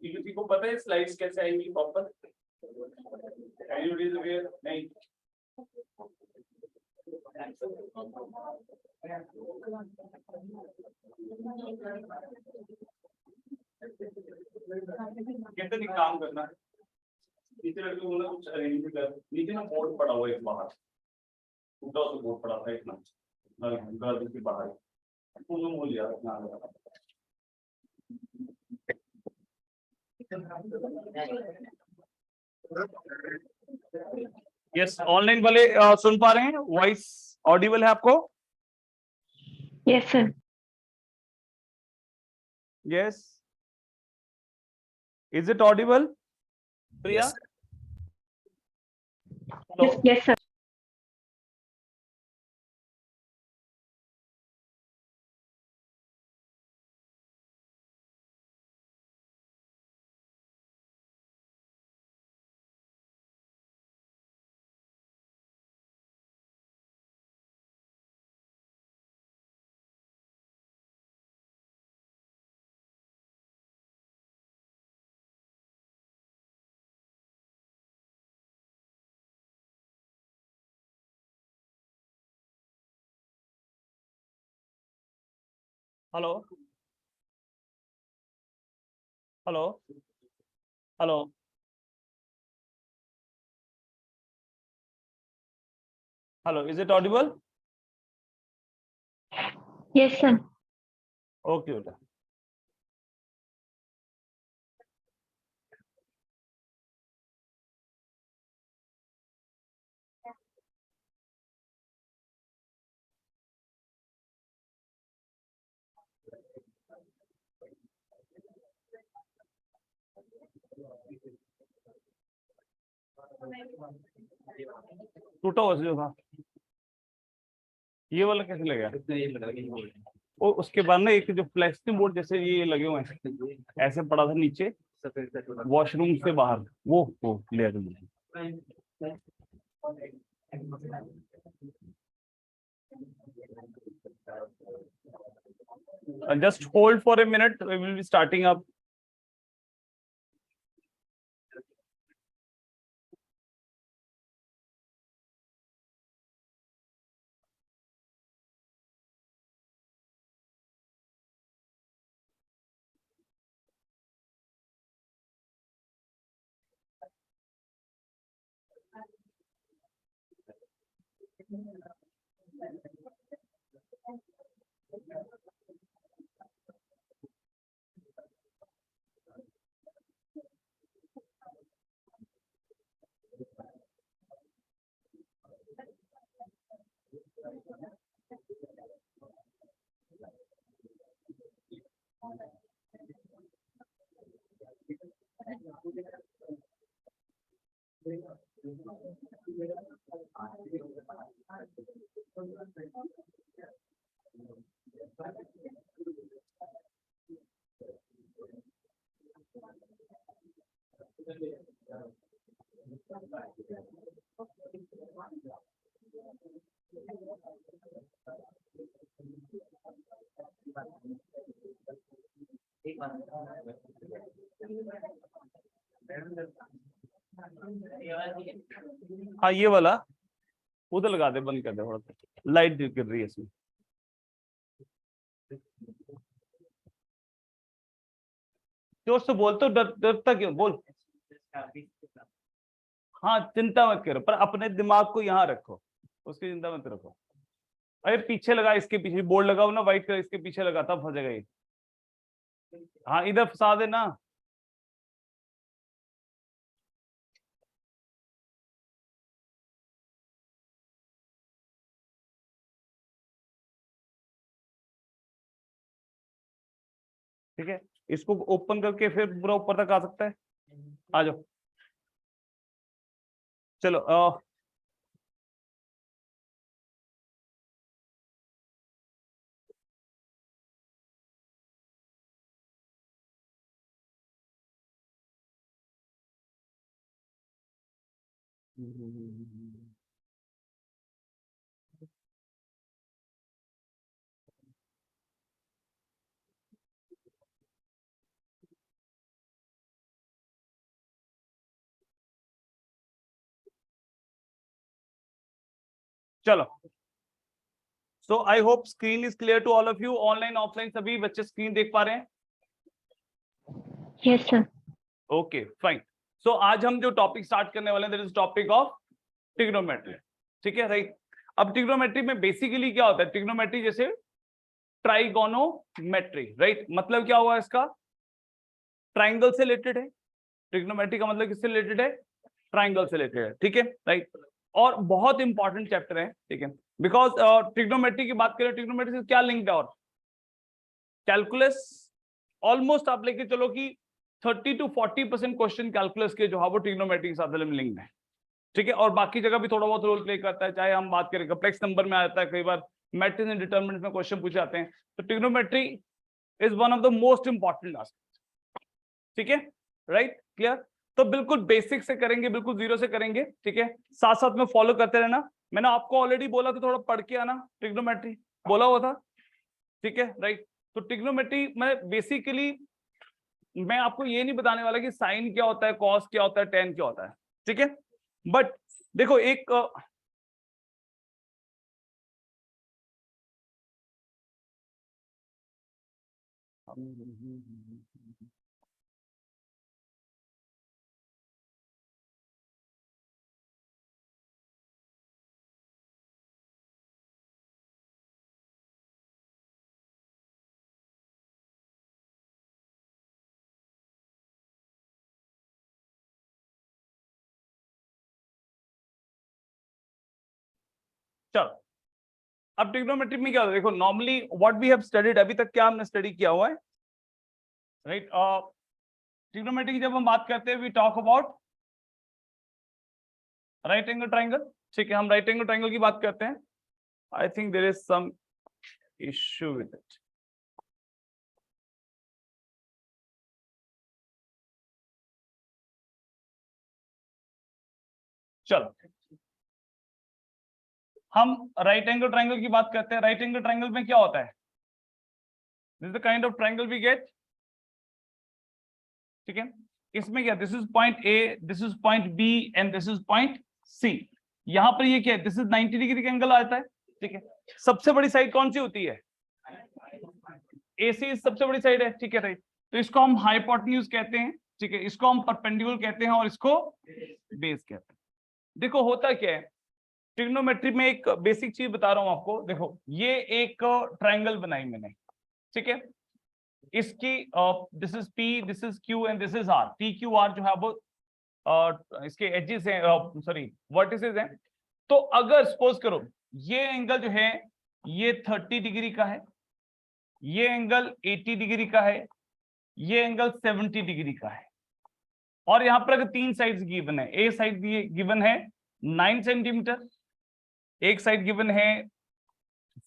किसी को पता है स्लाइड्स कैसे आएंगी प्रॉपर? नहीं कहते नहीं काम करना है। नीचे लड़के बोला कुछ अरेंज कर, नीचे ना बोर्ड पड़ा हुआ है बाहर, टूटा हुआ बोर्ड पड़ा था इतना घर के बाहर, उन्होंने बोल दिया अपना। यस, ऑनलाइन वाले सुन पा रहे हैं? वॉइस ऑडिबल है आपको? Yes sir. Yes, is it Audible Priya? Yes sir. Hello hello hello hello, is it Audible? Yes, sir. Okay बेटा। टूटा हुआ जो था, ये वाला कैसे लगा? वो उसके बाद ना एक जो प्लास्टिक बोर्ड जैसे ये लगे हुए हैं, ऐसे पड़ा था नीचे वॉशरूम से बाहर, वो ले just hold for a minute, we will be starting up. हाँ, ये वाला उधर लगा दे, बंद कर दे, थोड़ा सा लाइट गिर रही है इसमें। जोर से बोल, तो डरता क्यों, बोल। हाँ, चिंता मत करो, पर अपने दिमाग को यहाँ रखो, उसकी चिंता मत रखो। अरे पीछे लगा, इसके पीछे बोर्ड लगाओ ना व्हाइट कलर, इसके पीछे लगा, तब फंसेगा ये। हाँ, इधर फंसा देना। ठीक है, इसको ओपन करके फिर पूरा ऊपर तक आ सकता है। आ जाओ, चलो। चलो, so I hope screen is clear to all of you. Online offline सभी बच्चे स्क्रीन देख पा रहे हैं? Yes, sir. Okay, fine. So आज हम जो टॉपिक स्टार्ट करने वाले हैं, that is topic of trigonometry. ठीक है, राइट। अब ट्रिग्नोमेट्री में बेसिकली क्या होता है, ट्रिग्नोमेट्री जैसे ट्राइगोनोमेट्री, राइट। मतलब क्या हुआ इसका, ट्राइंगल से रिलेटेड है। ट्रिग्नोमेट्री का मतलब किससे रिलेटेड है, ट्राइंगल से रिलेटेड है। ठीक है, राइट। और बहुत इंपॉर्टेंट चैप्टर है, ठीक है, बिकॉज ट्रिग्नोमेट्री की बात करें, ट्रिग्नोमेट्री से क्या लिंक्ड है, और कैलकुलस। ऑलमोस्ट आप लेके चलो कि 30 to 40% क्वेश्चन कैलकुलस के जो है वो ट्रिग्नोमेट्री के साथ लिंक्ड है। ठीक है, और बाकी जगह भी थोड़ा बहुत रोल प्ले करता है, चाहे हम बात करें कॉम्प्लेक्स नंबर में आता है, कई बार मैट्रिक्स एंड डिटरमिनेंट में क्वेश्चन पूछे जाते हैं। तो trigonometry is one of the most important aspect. ठीक है, राइट, क्लियर। तो बिल्कुल बेसिक से करेंगे, बिल्कुल जीरो से करेंगे। ठीक है, साथ साथ में फॉलो करते रहना। मैंने आपको ऑलरेडी बोला था थोड़ा पढ़ के आना, ट्रिग्नोमेट्री बोला हुआ था। ठीक है, राइट। तो ट्रिग्नोमेट्री में बेसिकली मैं आपको ये नहीं बताने वाला कि साइन क्या होता है, कॉस क्या होता है, टेन क्या होता है। ठीक है, बट देखो एक चलो अब ट्रिग्नोमेट्री में क्या होता है, देखो normally what we have studied, अभी तक क्या हमने स्टडी किया हुआ है, राइट। ट्रिग्नोमेट्री की जब हम बात करते हैं we talk about right angle triangle, ठीक है, हम राइट एंगल ट्राइंगल की बात करते हैं। I think there is some issue with it. चलो हम राइट एंगल ट्राइंगल की बात करते हैं। राइट एंगल ट्राइंगल में क्या होता है, this is the kind of triangle we get, ठीक है। इसमें क्या, this is point A, this is point B and this is point C. यहां पर ये क्या है, दिस इज 90 डिग्री का एंगल आता है, ठीक है। सबसे बड़ी साइड कौन सी होती है, AC सबसे बड़ी साइड है, ठीक है, राइट। तो इसको हम हाइपोटेन्यूज कहते हैं, ठीक है, इसको हम परपेंडिकुलर कहते हैं और इसको बेस कहते हैं। देखो होता क्या है, ट्रिग्नोमेट्री में एक बेसिक चीज बता रहा हूं आपको। देखो ये एक ट्रायंगल बनाई मैंने, ठीक है, इसकी this is P, this is Q and this is R। PQR जो है वो इसके एजेस हैं, सॉरी वर्टिसेस हैं। तो अगर सपोज करो ये एंगल जो है ये 30 डिग्री का है, ये एंगल 80 डिग्री का है, ये एंगल 70 डिग्री का है, और यहां पर अगर तीन साइड्स गिवन है, ए साइड गिवन है 9 सेंटीमीटर, एक साइड गिवन है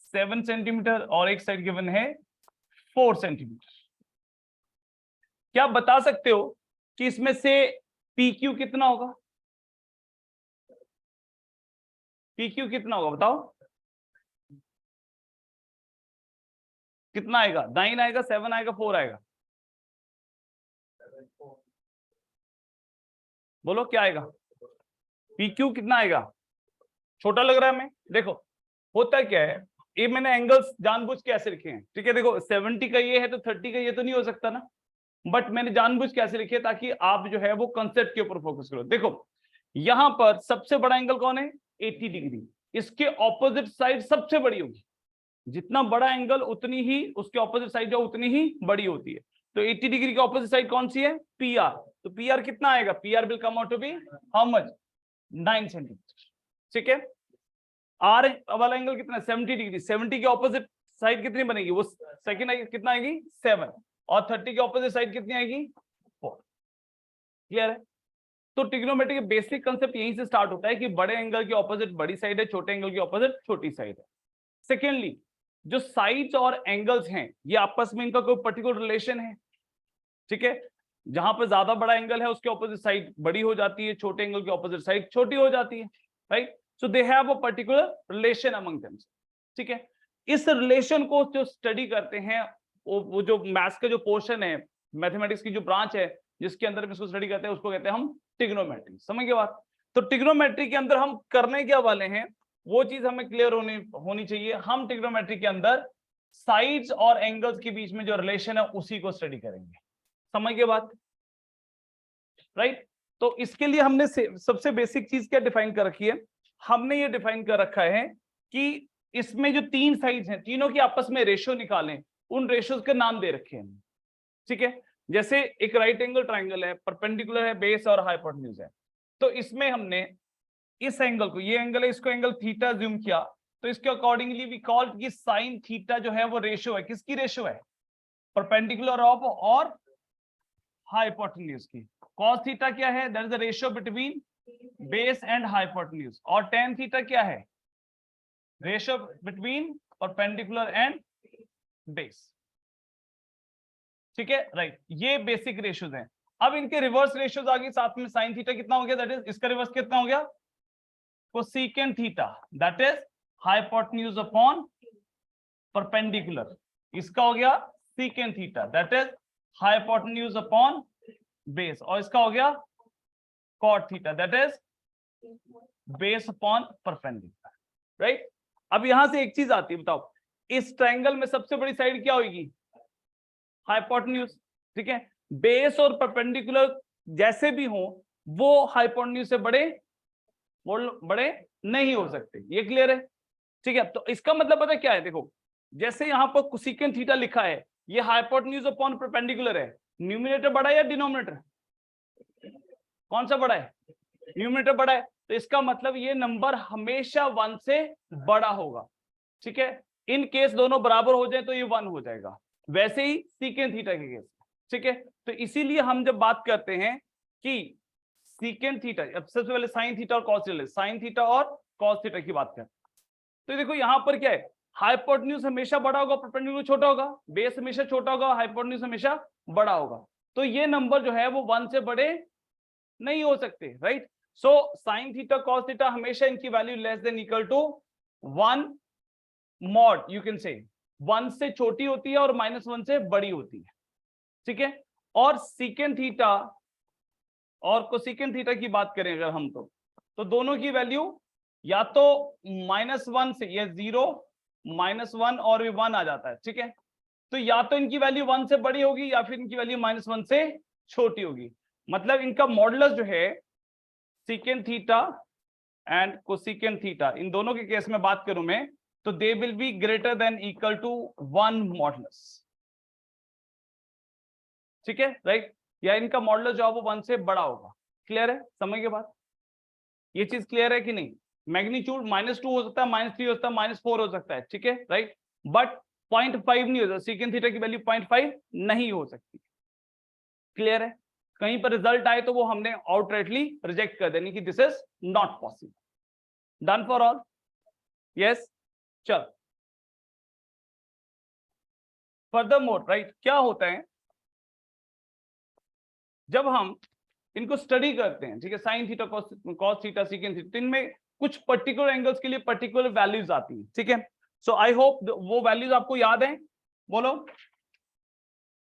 7 सेंटीमीटर और एक साइड गिवन है 4 सेंटीमीटर। क्या आप बता सकते हो कि इसमें से PQ कितना होगा, PQ कितना होगा बताओ, कितना आएगा, 9 आएगा, 7 आएगा, 4 आएगा, बोलो क्या आएगा, PQ कितना आएगा, छोटा लग रहा है हमें। देखो होता क्या है, ये मैंने एंगल्स जानबूझ के ऐसे लिखे हैं, ठीक है। देखो 70 का ये है तो 30 का ये तो नहीं हो सकता ना, बट मैंने जानबूझ के ऐसे लिखे ताकि आप जो है वो कंसेप्ट के ऊपर फोकस करो। देखो यहां पर सबसे बड़ा एंगल कौन है, 80 डिग्री, इसके ऑपोजिट साइड सबसे बड़ी होगी, जितना बड़ा एंगल उतनी ही उसके ऑपोजिट साइड जो उतनी ही बड़ी होती है। तो 80 डिग्री की ऑपोजिट साइड कौन सी है, PR। तो PR कितना आएगा, PR will come out to be how much, 9 centimetre, ठीक है। R वाला एंगल कितना है, 70 डिग्री, 70 की ऑपोजिट साइड कितनी बनेगी, वो सेकंड आएगी, कितना आएगी 7, और 30 की ऑपोजिट साइड कितनी आएगी 4। क्लियर है। तो ट्रिग्नोमेट्री के बेसिक कंसेप्ट यहीं से स्टार्ट होता है कि बड़े एंगल की ऑपोजिट बड़ी साइड है, छोटे एंगल की ऑपोजिट छोटी साइड है। सेकेंडली जो साइड्स और एंगल्स हैं ये आपस में इनका कोई पर्टिकुलर रिलेशन है, ठीक है। जहां पर ज्यादा बड़ा एंगल है उसके ऑपोजिट साइड बड़ी हो जाती है, छोटे एंगल की ऑपोजिट साइड छोटी हो जाती है, right. So they have a particular relation among them, ठीक है। इस रिलेशन को जो स्टडी करते हैं वो जो मैथ्स का जो पोर्शन है, मैथमेटिक्स की जो ब्रांच है जिसके अंदर हम इसको स्टडी करते हैं उसको कहते हैं हम ट्रिग्नोमेट्री। समझ गए बात। तो ट्रिग्नोमेट्री के अंदर हम करने क्या वाले हैं वो चीज हमें क्लियर होनी चाहिए। हम ट्रिग्नोमेट्री के अंदर साइड्स और एंगल्स के बीच में जो रिलेशन है उसी को स्टडी करेंगे। समझ गए बात, राइट। तो इसके लिए हमने सबसे बेसिक चीज क्या डिफाइन कर रखी है, हमने ये डिफाइन कर रखा है कि इसमें जो तीन साइड्स हैं तीनों की आपस में रेशियो निकालें, उन रेशियोज के नाम दे रखे हैं, ठीक है। जैसे एक राइट एंगल ट्राइंगल है, परपेंडिकुलर है, बेस और हाइपोटेन्यूज है। तो इसमें हमने इस एंगल को, ये एंगल है, इसको एंगल थीटा ज्यूम किया, तो इसके अकॉर्डिंगली वी कॉल्ड कि साइन थीटा जो है वो रेशियो है, किसकी रेशियो है, परपेंडिकुलर ऑफ और हाइपोटेन्यूज की। कॉस थीटा क्या है, that is the ratio between base and hypotenuse. और टेन थीटा क्या है, ratio between perpendicular and base, ठीक है, राइट। ये बेसिक रेशियोज हैं। अब इनके रिवर्स रेशियोज आ गई साथ में, साइन थीटा कितना हो गया, दैट इज इसका रिवर्स कितना हो गया, cosecant theta, that is hypotenuse upon perpendicular. इसका हो गया secant theta, that is hypotenuse upon base. और इसका हो गया cot theta, that is base upon perpendicular, right. अब यहां से एक चीज आती है, बताओ इस ट्रायंगल में सबसे बड़ी साइड क्या होगी, हाइपोटेन्यूज, ठीक है। बेस और परपेंडिकुलर जैसे भी हो वो हाइपोटेन्यूज से बड़े नहीं हो सकते, ये क्लियर है, ठीक है। तो इसका मतलब पता क्या है, देखो जैसे यहां पर कोसेकेंट थीटा लिखा है, ये हाइपोटेन्यूज अपॉन परपेंडिकुलर है, न्यूमरेटर बड़ा है या डिनोमिनेटर, कौन सा बड़ा है, न्यूमरेटर बड़ा है। तो इसका मतलब ये नंबर हमेशा 1 से बड़ा होगा, ठीक है। इन केस दोनों बराबर हो जाए तो ये 1 हो जाएगा, वैसे ही सीकेंट थीटा के केस, ठीक है। तो इसीलिए हम जब बात करते हैं कि सीकेंट थीटा, अब सबसे पहले साइन थीटा और कॉस थीटा, साइन थीटा और कॉस थीटा की बात करें तो देखो यहां पर क्या है, हाइपोटेन्यूज हमेशा बड़ा होगा, परपेंडिकुलर छोटा होगा, बेस हमेशा छोटा होगा, हाइपोटेन्यूज हमेशा बड़ा होगा। तो ये नंबर जो है वो 1 से बड़े नहीं हो सकते, right. So sine theta cos theta हमेशा इनकी value less than equal to 1 mod, you can say 1 से छोटी होती है और -1 से बड़ी होती है, ठीक है। और सीकेंट थीटा और कोसेकेंट थीटा की बात करें अगर हम तो दोनों की वैल्यू या तो -1 से, ये 0 -1 और भी 1 आ जाता है, ठीक है। तो या तो इनकी वैल्यू 1 से बड़ी होगी या फिर इनकी वैल्यू -1 से छोटी होगी। मतलब इनका मॉडुलस जो है secant theta and cosecant theta, इन दोनों के केस में बात करूं मैं तो they will be greater than equal to 1 modulus, ठीक है, राइट। या इनका मॉडुलस जो है वो 1 से बड़ा होगा। क्लियर है, समझ के बाद ये चीज क्लियर है कि नहीं। मैग्नीट्यूड -2 हो सकता है, -3 हो सकता है, -4 हो सकता है, ठीक है, राइट। बट 0.5 नहीं हो सकता, सीकेंट थीटा की वैल्यू 0.5 नहीं हो सकती। क्लियर है, कहीं पर रिजल्ट आए तो वो हमने आउटराइटली रिजेक्ट कर देनी कि this is not possible. Done for all, yes. चल फर्दर मोर, राइट, क्या होता है जब हम इनको स्टडी करते हैं, ठीक है, sine theta cos theta secant theta, तो इनमें कुछ पर्टिकुलर एंगल्स के लिए पर्टिकुलर वैल्यूज आती हैं, ठीक है। सो आई होप वो वैल्यूज आपको याद है। बोलो,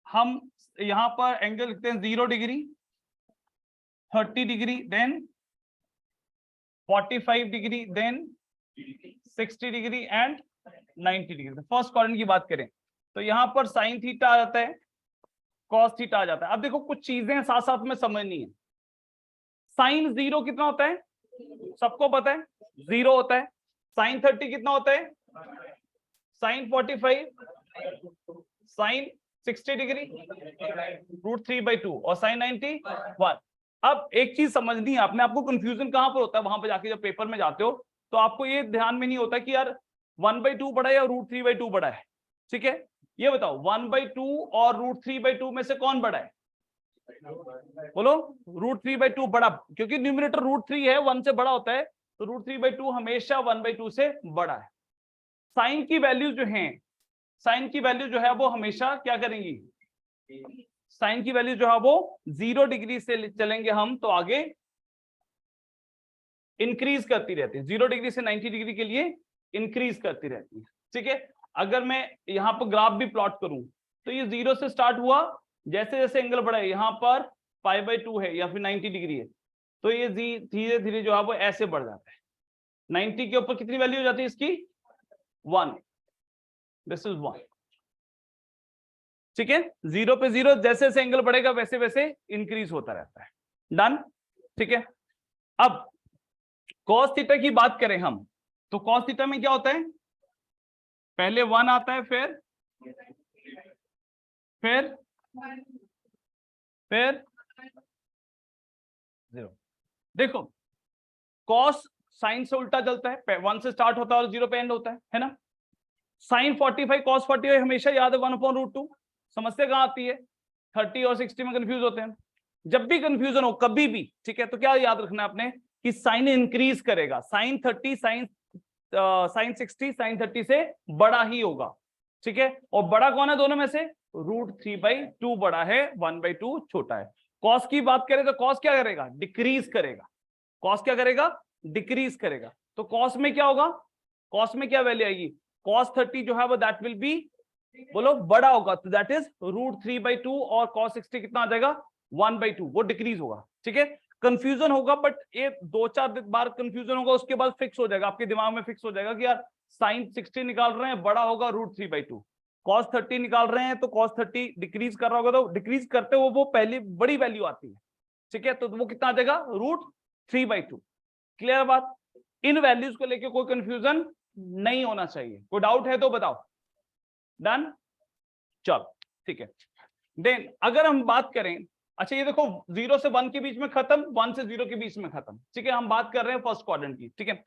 हम यहां पर एंगल लिखते हैं 0 degree, 30 degree, then 45 degree, then 60 degree and 90 degree. First quadrant की बात करें तो यहां पर साइन थीटा आ जाता है, कॉस थीटा आ जाता है। अब देखो कुछ चीजें साथ साथ में समझनी है। साइन 0 कितना होता है, सबको पता है 0 होता है। साइन 30 कितना होता है, साइन 45, साइन 60 डिग्री √3/2 और साइन 90 1। अब एक चीज समझनी है आपने, आपको कंफ्यूजन कहां पर होता है, वहां पर जाके जब पेपर में जाते हो तो आपको ये ध्यान में नहीं होता कि यार 1/2 बड़ा है या √3/2 बड़ा है, ठीक है। ये बताओ 1/2 और √3/2 में से कौन बड़ा है, बोलो। √3/2 बड़ा, क्योंकि न्यूमरेटर √3 है, 1 से बड़ा होता है, तो √3/2 हमेशा 1/2 से बड़ा है। साइन की वैल्यू जो है, साइन की वैल्यू जो है वो हमेशा क्या करेंगी, साइन की वैल्यू जो है वो 0 डिग्री से चलेंगे हम तो आगे इंक्रीज करती रहती है, 0 डिग्री से 90 डिग्री के लिए इंक्रीज करती रहती है, ठीक है। अगर मैं यहाँ पर ग्राफ भी प्लॉट करूं तो ये 0 से स्टार्ट हुआ, जैसे जैसे एंगल बढ़ा है यहाँ पर π/2 है या फिर 90 डिग्री है, तो ये धीरे धीरे जो है वो ऐसे बढ़ जाता है। 90 के ऊपर कितनी वैल्यू हो जाती है इसकी, 1, दिस इज 1, ठीक है। 0 पे 0, जैसे जैसे एंगल बढ़ेगा वैसे वैसे इंक्रीज होता रहता है। डन, ठीक है। अब कॉस थीटा की बात करें हम तो कॉस थीटा में क्या होता है, पहले 1 आता है, फिर 0। देखो कॉस साइन से उल्टा चलता है, 1 से स्टार्ट होता है और 0 पे एंड होता है ना। साइन 45 कॉस 45 हमेशा याद है 1/√2। समस्या कहां आती है, 30 और 60 में कंफ्यूज होते हैं। जब भी कंफ्यूजन हो कभी भी, ठीक है, तो क्या याद रखना है आपने कि साइन इंक्रीज करेगा, साइन 30 साइन 60 साइन 30 से बड़ा ही होगा, ठीक है। और बड़ा कौन है दोनों में से, √3/2 बड़ा है, 1/2 छोटा है। कॉस की बात करें तो कॉस क्या करेगा, डिक्रीज करेगा। कॉस क्या करेगा, डिक्रीज करेगा। तो कॉस में क्या होगा, कॉस में क्या वैल्यू आएगी, cos 30 जो है वो दैट विल बी, बोलो, बड़ा होगा, तो दैट इज √3/2 और cos 60 कितना आ जाएगा, 1/2, वो डिक्रीज होगा, ठीक है। कंफ्यूजन होगा, बट ये 2-4 बार कंफ्यूजन होगा, उसके बाद फिक्स हो जाएगा, आपके दिमाग में फिक्स हो जाएगा कि यार साइन 60 निकाल रहे हैं, बड़ा होगा √3/2, cos 30 निकाल रहे हैं तो cos 30 डिक्रीज कर रहा होगा, तो डिक्रीज करते हुए वो पहली बड़ी वैल्यू आती है, ठीक है। तो वो कितना आ जाएगा, √3/2। क्लियर बात, इन वैल्यूज को लेके कोई कंफ्यूजन नहीं होना चाहिए। कोई डाउट है तो बताओ। डन, चलो ठीक है। देन अगर हम बात करें अच्छा ये देखो 0 से 1 के बीच में खत्म, 1 से 0 के बीच में खत्म, ठीक है। हम बात कर रहे हैं फर्स्ट क्वाड्रेंट की, ठीक है।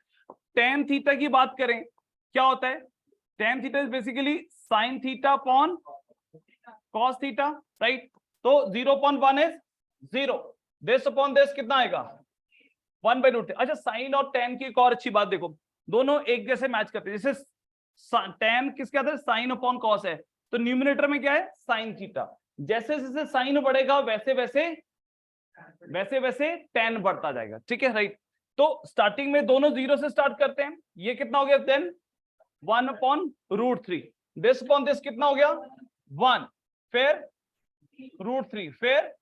tan थीटा की बात करें, क्या होता है? tan theta is basically sin theta upon cos theta, right. तो 0.1 इज 0, दिस अपॉन दिस कितना आएगा 1/√3। अच्छा साइन और tan की एक और अच्छी बात देखो, दोनों एक जैसे मैच करते हैं। जैसे tan किसके आता है? साइन अपॉन cos है, तो न्यूमरेटर में क्या है? sin theta. जैसे जैसे साइन बढ़ेगा वैसे वैसे tan बढ़ता जाएगा, ठीक है, राइट। तो स्टार्टिंग में दोनों 0 से स्टार्ट करते हैं, ये कितना हो गया देन 1/√3, दिस अपॉन दिस कितना हो गया 1, फिर √3, फिर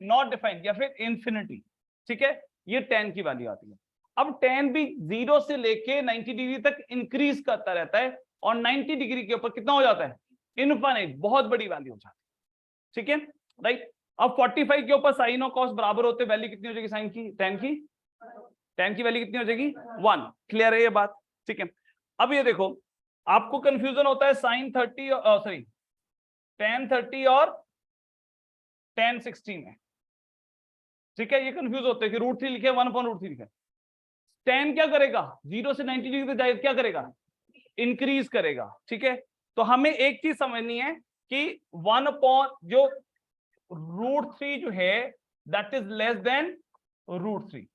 नॉट डिफाइंड या फिर इंफिनिटी, ठीक है। ये tan की वैल्यू आती है। अब tan भी 0 से लेके 90 डिग्री तक इंक्रीज करता रहता है और 90 डिग्री के ऊपर कितना हो जाता है? इनफाइनाइट, बहुत बड़ी वैल्यू हो जाती है, ठीक है, राइट। अब 45 के ऊपर साइन और कॉस बराबर होते, वैल्यू कितनी हो जाएगी साइन की? tan की वैल्यू कितनी हो जाएगी 1। क्लियर है ये बात? ठीक है। अब ये देखो आपको कंफ्यूजन होता है साइन 30 सॉरी tan 30 और tan 60 में, ठीक है। ये कंफ्यूज होते हैं कि √3 लिखे 1/√3 लिखे। tan क्या करेगा? 0 से 90 डिग्री तक जाएगा, क्या करेगा? इंक्रीज करेगा, ठीक है। तो हमें एक चीज समझनी है कि 1 अपॉन जो √3 जो है दैट इज लेस देन √3।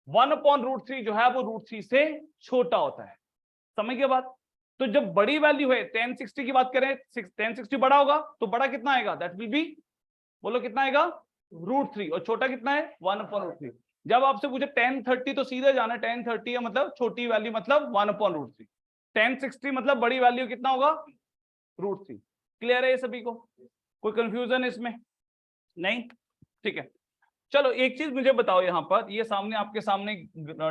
1/√3 जो है वो √3 से छोटा होता है, समझ गए बात? तो जब बड़ी वैल्यू है tan 60 की बात करें, tan 60 बड़ा होगा तो बड़ा कितना आएगा? दैट विल बी, बोलो कितना आएगा? √3। और छोटा कितना है? 1/√3। जब आपसे पूछे tan 30 तो सीधे जाना, tan 30 है मतलब छोटी वैल्यू मतलब 1/√3, tan 60 मतलब बड़ी वैल्यू कितना होगा? √3। क्लियर है ये सभी को? कोई कंफ्यूजन इसमें नहीं? ठीक है। चलो एक चीज मुझे बताओ, यहां पर ये सामने आपके सामने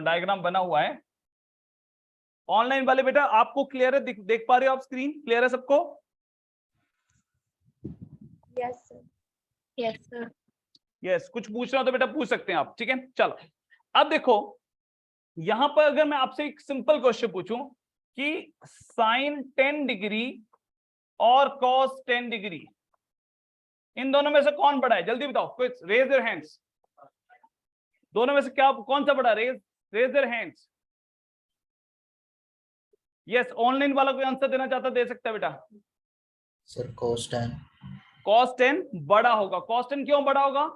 डायग्राम बना हुआ है, ऑनलाइन वाले बेटा आपको क्लियर है? देख पा रहे हो आप? स्क्रीन क्लियर है सबको? Yes sir. Yes sir. Yes, कुछ पूछना हो तो बेटा पूछ सकते हैं आप, ठीक है। चलो अब देखो यहां पर अगर मैं आपसे एक सिंपल क्वेश्चन पूछूं कि साइन 10 डिग्री और कॉस 10 डिग्री, इन दोनों में से कौन बड़ा है? जल्दी बताओ, कोई रेज देयर हैंड्स। दोनों में से क्या, कौन सा बड़ा? Raise their hands. Yes, online वाला कोई आंसर देना चाहता दे सकता है बेटा। Sir cos 10। cos 10 बड़ा होगा। cos 10 क्यों बड़ा होगा?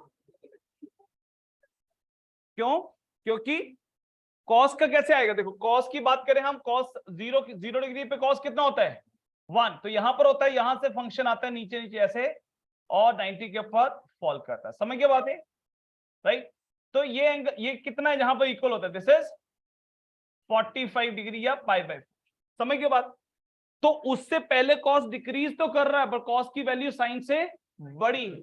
क्यों? क्योंकि cos का कैसे आएगा? देखो cos की बात करें हम, cos 0 डिग्री पे cos कितना होता है? 1। तो यहां पर होता है, यहां से फंक्शन आता है नीचे नीचे ऐसे और 90 के ऊपर फॉल करता है, समझ गए बात है, राइट। तो ये एंगल ये कितना है जहां पर इक्वल होता है? दिस इज 45 डिग्री या π/4, समझ गए बात? तो उससे पहले cos डिक्रीज तो कर रहा है पर cos की वैल्यू साइन से बड़ी है,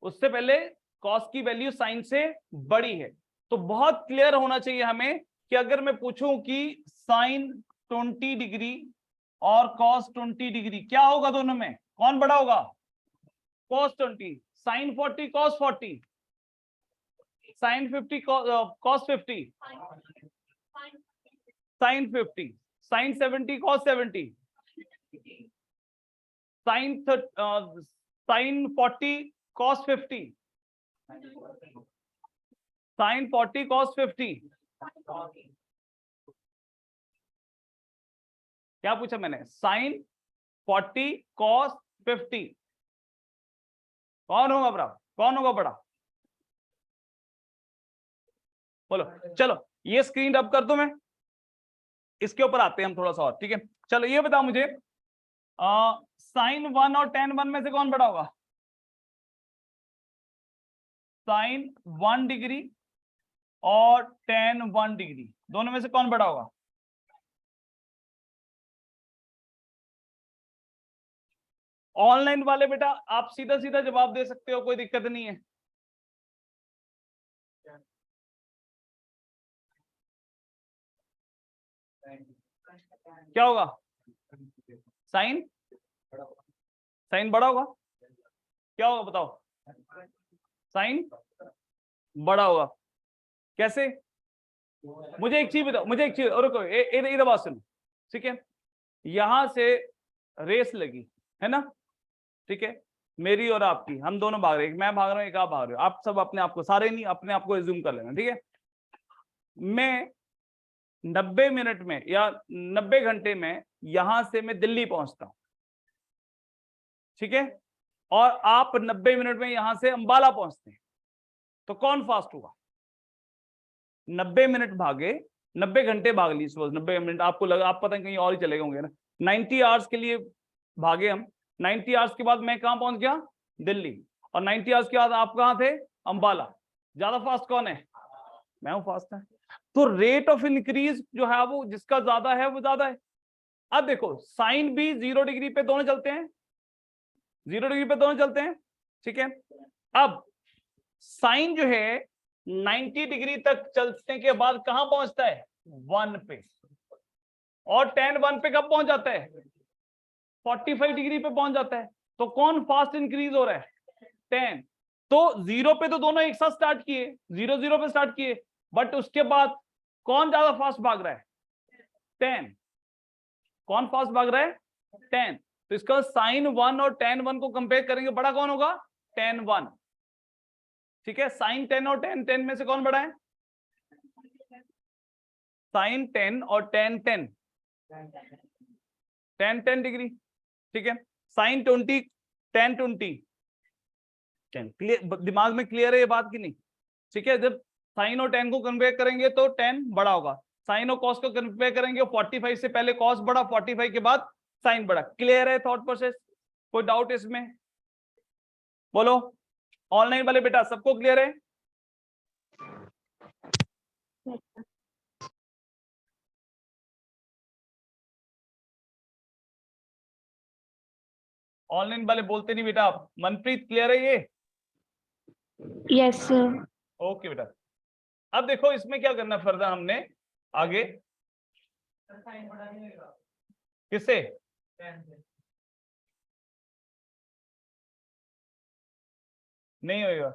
उससे पहले cos की वैल्यू साइन से बड़ी है। तो बहुत क्लियर होना चाहिए हमें कि अगर मैं पूछूं कि साइन 20 डिग्री और cos 20 डिग्री क्या होगा, दोनों में कौन बड़ा होगा? cos 20। Sine 40 cos 40, sine 50 cos 50, sine 50, sine 70 cos 70, sine 40 cos 50, sine 40 cos 50। क्या पूछा मैंने? साइन 40 cos 50 कौन होगा बड़ा? कौन होगा बड़ा? बोलो। चलो ये स्क्रीन रब कर दो, मैं इसके ऊपर आते हैं हम थोड़ा सा और, ठीक है। चलो ये बताओ मुझे साइन 1 और tan 1 में से कौन बड़ा होगा? साइन 1 डिग्री और tan 1 डिग्री, दोनों में से कौन बड़ा होगा? ऑनलाइन वाले बेटा आप सीधा सीधा जवाब दे सकते हो, कोई दिक्कत नहीं है। क्या होगा? साइन साइन बड़ा होगा। क्या होगा बताओ? साइन बड़ा होगा। कैसे? मुझे एक चीज बताओ, मुझे एक चीज, रुको इधर बात सुनो, ठीक है। यहां से रेस लगी है ना, ठीक है। मेरी और आपकी, हम दोनों भाग रहे हैं, मैं भाग रहा हूँ, एक आप भाग रहे हो, आप सब अपने आप को, सारे नहीं, अपने आप को एज्यूम कर लेना, ठीक है। मैं 90 मिनट में या 90 घंटे में यहां से मैं दिल्ली पहुंचता हूं, ठीक है, और आप 90 मिनट में यहां से अंबाला पहुंचते हैं, तो कौन फास्ट होगा? 90 मिनट भागे, 90 घंटे भाग ली, सपोज 90 मिनट, आपको लगा, आप पता नहीं कहीं और ही चले होंगे ना, 90 आवर्स के लिए भागे हम, 90 आवर्स के बाद मैं कहां पहुंच गया? दिल्ली, और 90 आवर्स के बाद आप कहां थे? अंबाला। ज्यादा फास्ट कौन है? मैं हूं फास्ट है। तो रेट ऑफ इंक्रीज जो है वो जिसका ज्यादा है वो ज्यादा है। अब देखो साइन भी 0 डिग्री पे दोनों चलते हैं, 0 डिग्री पे दोनों चलते हैं, ठीक है। अब साइन जो है 90 डिग्री तक चलने के बाद कहां पहुंचता है? 1 पे। और tan 1 पे कब पहुंच जाता है? 45 डिग्री पे पहुंच जाता है। तो कौन फास्ट इंक्रीज हो रहा है? tan। तो 0 पे तो दोनों एक साथ स्टार्ट किए, 0 0 पे स्टार्ट किए, बट उसके बाद कौन ज्यादा फास्ट भाग रहा है? tan। कौन फास्ट भाग रहा है? tan। तो इसका sin 1 और tan 1 को कंपेयर करेंगे, बड़ा कौन होगा? tan 1, ठीक है। sin 10 और tan 10 में से कौन बड़ा है? sin 10 और tan 10, tan 10 डिग्री, ठीक है। sin 20 tan 20, दिमाग में क्लियर है ये बात की नहीं? ठीक है, जब साइन और tan को कंपेयर करेंगे तो tan बड़ा होगा, साइन और cos को कंपेयर करेंगे 45 से पहले cos बड़ा, 45 के बाद साइन बड़ा। क्लियर है थॉट प्रोसेस? कोई डाउट इसमें? बोलो ऑनलाइन वाले बेटा, सबको क्लियर है? ऑनलाइन वाले बोलते नहीं बेटा आप। मनप्रीत क्लियर है ये? Yes sir. ओके बेटा। अब देखो इसमें क्या करना फर्दर हमने आगे, किससे? नहीं होएगा।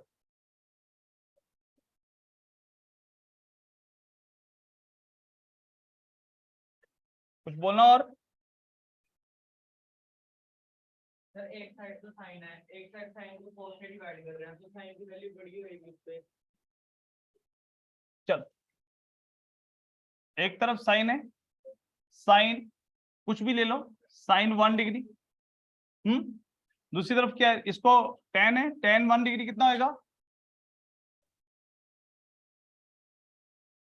कुछ बोलना और? सर एक साइड तो साइन है, एक साइड साइन को cos से डिवाइड कर रहे हैं, तो साइन की वैल्यू बड़ी होगी उससे। चल, एक तरफ साइन है, साइन कुछ भी ले लो, साइन 1 डिग्री, दूसरी तरफ क्या है? इसको tan है, tan 1 डिग्री कितना होगा?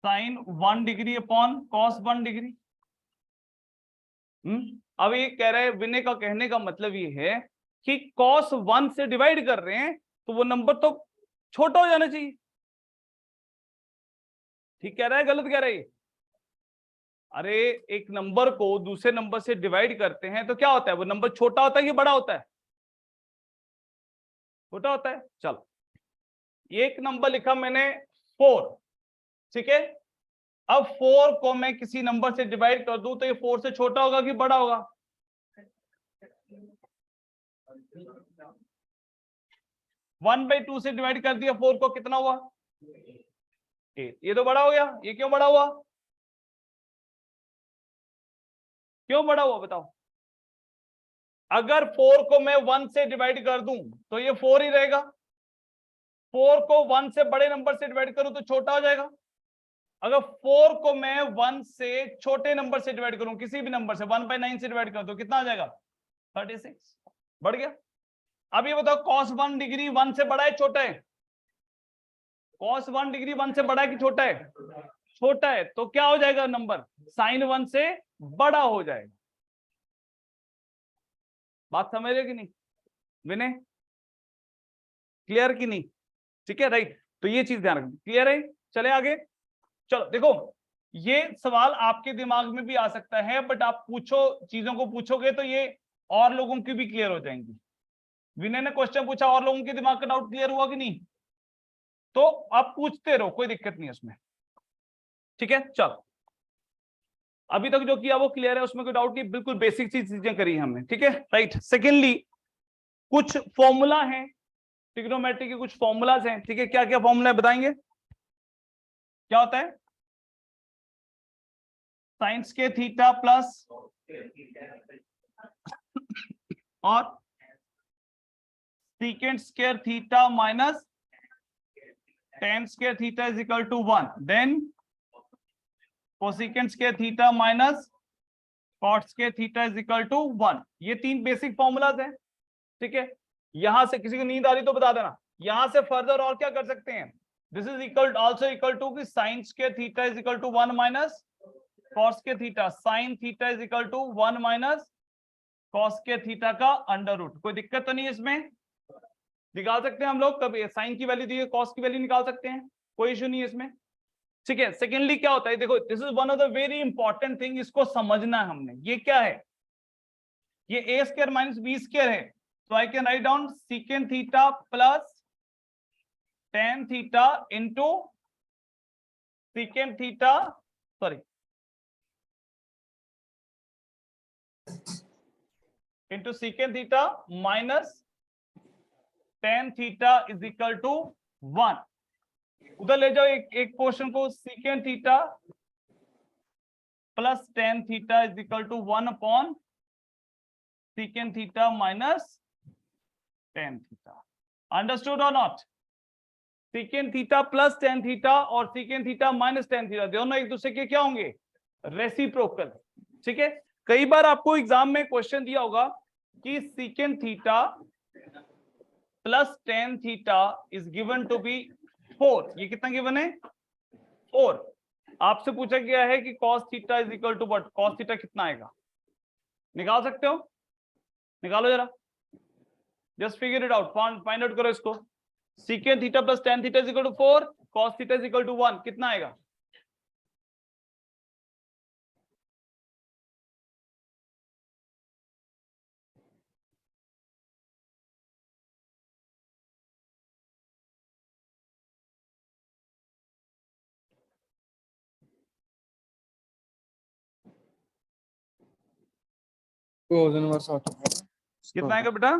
Sine 1 degree upon cos 1 degree. अब ये कह रहे हैं, विनय का कहने का मतलब ये है कि cos 1 से डिवाइड कर रहे हैं तो वो नंबर तो छोटा हो जाना चाहिए। ठीक कह रहा है, गलत कह रहा है? अरे एक नंबर को दूसरे नंबर से डिवाइड करते हैं तो क्या होता है? वो नंबर छोटा होता है कि बड़ा होता है? छोटा होता है। चलो एक नंबर लिखा मैंने 4, ठीक है। अब 4 को मैं किसी नंबर से डिवाइड कर दूं तो ये 4 से छोटा होगा कि बड़ा होगा? 1/2 से डिवाइड कर दिया 4 को, कितना हुआ? 8। ये तो बड़ा हो गया। ये क्यों बड़ा हुआ? क्यों बड़ा हुआ बताओ? अगर 4 को मैं 1 से डिवाइड कर दूं तो ये 4 ही रहेगा, 4 को 1 से बड़े नंबर से डिवाइड करूं तो छोटा हो जाएगा। अगर 4 को मैं 1 से छोटे नंबर से डिवाइड करूं, किसी भी नंबर से 1/9 से डिवाइड करूं तो कितना आ जाएगा? 36। बढ़ गया। अब ये बताओ cos 1 डिग्री 1 से बड़ा है छोटा है? cos 1 डिग्री 1 से बड़ा है कि छोटा है? छोटा है। तो क्या हो जाएगा नंबर? sin 1 से बड़ा हो जाएगा। बात समझ रहे कि नहीं विनय? क्लियर कि नहीं? ठीक है, राइट। तो ये चीज ध्यान रखना। क्लियर है? चले आगे। चलो देखो ये सवाल आपके दिमाग में भी आ सकता है, बट आप चीजों को पूछोगे तो ये और लोगों की भी क्लियर हो जाएंगी। विनय ने क्वेश्चन पूछा, और लोगों के दिमाग का डाउट क्लियर हुआ कि नहीं? तो आप पूछते रहो, कोई दिक्कत नहीं है उसमें। ठीक है, चलो अभी तक जो किया वो क्लियर है, उसमें कोई डाउट नहीं, बिल्कुल बेसिक चीजें करी हमने। ठीक है, राइट। सेकेंडली कुछ फॉर्मूला है, ट्रिग्नोमेट्री के कुछ फॉर्मूलाज हैं। ठीक है, क्या क्या फॉर्मूला है बताएंगे? क्या होता है? साइंस के थीटा प्लस और secant square theta minus tan square theta is equal to 1. Then cosecant square theta minus cot square theta is equal to 1. ये तीन बेसिक फॉर्मूलाज हैं, ठीक है। यहां से किसी को नींद आ रही तो बता देना। यहां से फर्दर और क्या कर सकते हैं, this is equal also equal to कि sin square theta is equal to 1 minus cos square theta, sin theta is equal to 1 minus cos square theta का अंडर रूट। कोई दिक्कत तो नहीं है इसमें, निकाल सकते हैं हम लोग, कभी साइन की वैल्यू दी है कॉस की वैल्यू निकाल सकते हैं, कोई इशू नहीं है इसमें, ठीक है। सेकेंडली क्या होता है, देखो this is one of the very important thing, इसको समझना है हमने। ये क्या है, ये A square minus B square है, तो I can write down secant theta plus tan theta into secant theta, sorry into secant theta minus tan theta is equal to 1। उधर ले जाओ एक पोर्शन को, secant theta plus tan theta is equal to 1 upon secant theta minus tan theta. Understood और not? Secant theta plus tan theta और secant theta minus tan theta दोनों एक दूसरे के क्या होंगे, रेसिप्रोकल, ठीक है। कई बार आपको एग्जाम में क्वेश्चन दिया होगा कि secant theta plus tan theta is given to be 4। ये कितना गिवन है, 4। आपसे पूछा गया है कि cos theta is equal to what, cos theta कितना आएगा, निकाल सकते हो, निकालो जरा, just figure it out, find out करो इसको। Secant theta plus tan theta is equal to 4, cos theta is equal to 1, कितना आएगा, कितना आएगा बेटा,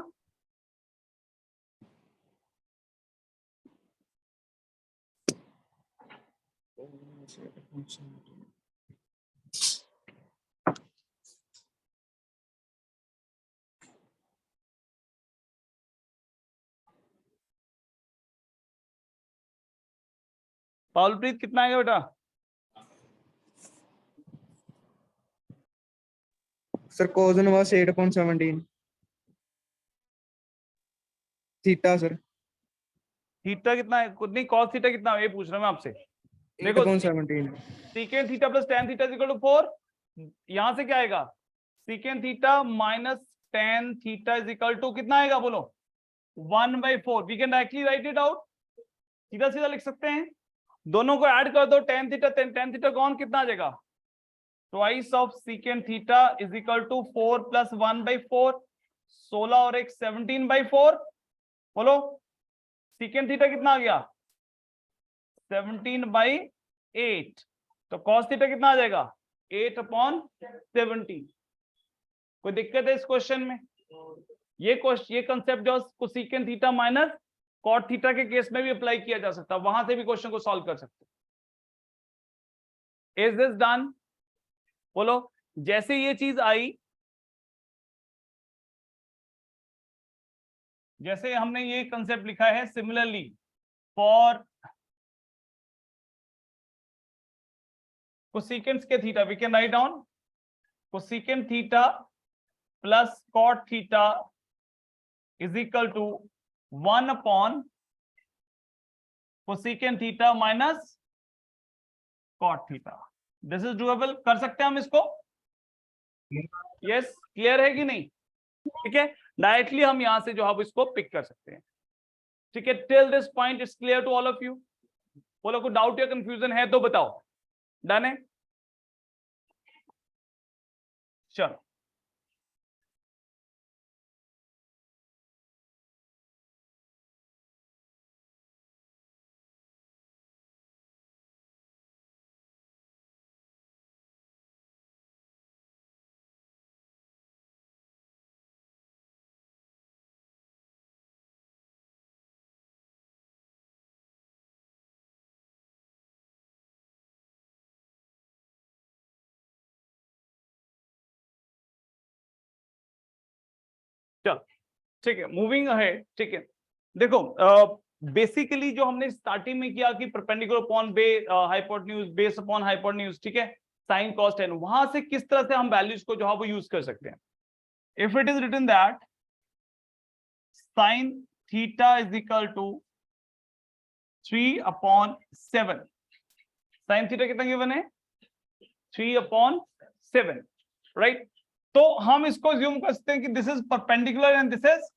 पावलप्रीत कितना आएगा बेटा, sir cos inverse 8/17 theta sir theta कितना है, कुछ नहीं, cos थीटा कितना है ये पूछ रहा हूं मैं आपसे। देखो 8/17 secant theta plus tan theta is equal to 4, यहां से क्या आएगा, secant theta minus tan theta is equal to कितना आएगा बोलो, 1/4। We can directly write it out, सीधा सीधा लिख सकते हैं, दोनों को ऐड कर दो, tan थीटा कौन कितना आ जाएगा, twice of secant theta is equal to 4 plus 1/4, 16 और एक 17/4। बोलो सीकेंट थीटा कितना आ गया, 17/8। तो cos थीटा कितना आ जाएगा, 8/17। कोई दिक्कत है इस क्वेश्चन में, ये कंसेप्ट जो cosecant theta minus cot theta के केस में भी अप्लाई किया जा सकता है, वहां से भी क्वेश्चन को सॉल्व कर सकते हैं। Is this done? बोलो जैसे ये चीज आई, जैसे हमने ये कंसेप्ट लिखा है, सिमिलरली फॉर कोसेकेंट के theta we can write down cosecant theta plus cot theta is equal to 1 upon cosecant theta minus cot theta. This is doable, कर सकते हैं हम इसको, यस क्लियर है कि नहीं, ठीक है। डायरेक्टली हम यहां से जो है इसको पिक कर सकते हैं, ठीक है। Till this point is clear to all of you? बोलो कोई डाउट या कंफ्यूजन है तो बताओ, डन है, चलो। चलो ठीक है, मूविंग अहेड, ठीक है। देखो बेसिकली जो हमने स्टार्टिंग में किया कि perpendicular upon hypotenuse base upon hypotenuse, ठीक है, साइन कॉस टेन, वहां से किस तरह से हम वैल्यूज को जो है वो यूज कर सकते हैं। If it is written that sine theta is equal to 3/7, sine theta कितना गिवन है 3/7, राइट। तो हम इसको ज्यूम कर सकते हैं कि this is perpendicular and this is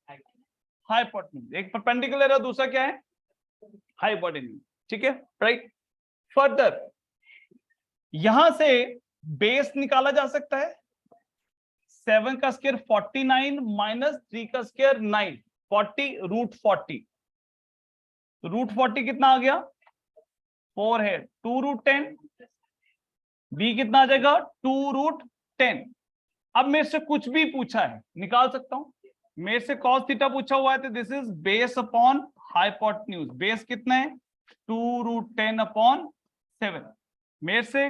hypotenuse. एक परपेंडिकुलर है, दूसरा क्या है हाइपोटेन्यूज, ठीक है, राइट। फर्दर यहां से बेस निकाला जा सकता है, 7 का स्क्वायर 49 माइनस 3 का स्क्वायर 9, 40 √40, √40 कितना आ गया 4 है, 2√10, बी कितना आ जाएगा 2√10। अब मेरे से कुछ भी पूछा है निकाल सकता हूं, मेरे से cos थीटा पूछा हुआ है तो this is base upon hypotenuse, base कितना है 2√10/7। मेरे से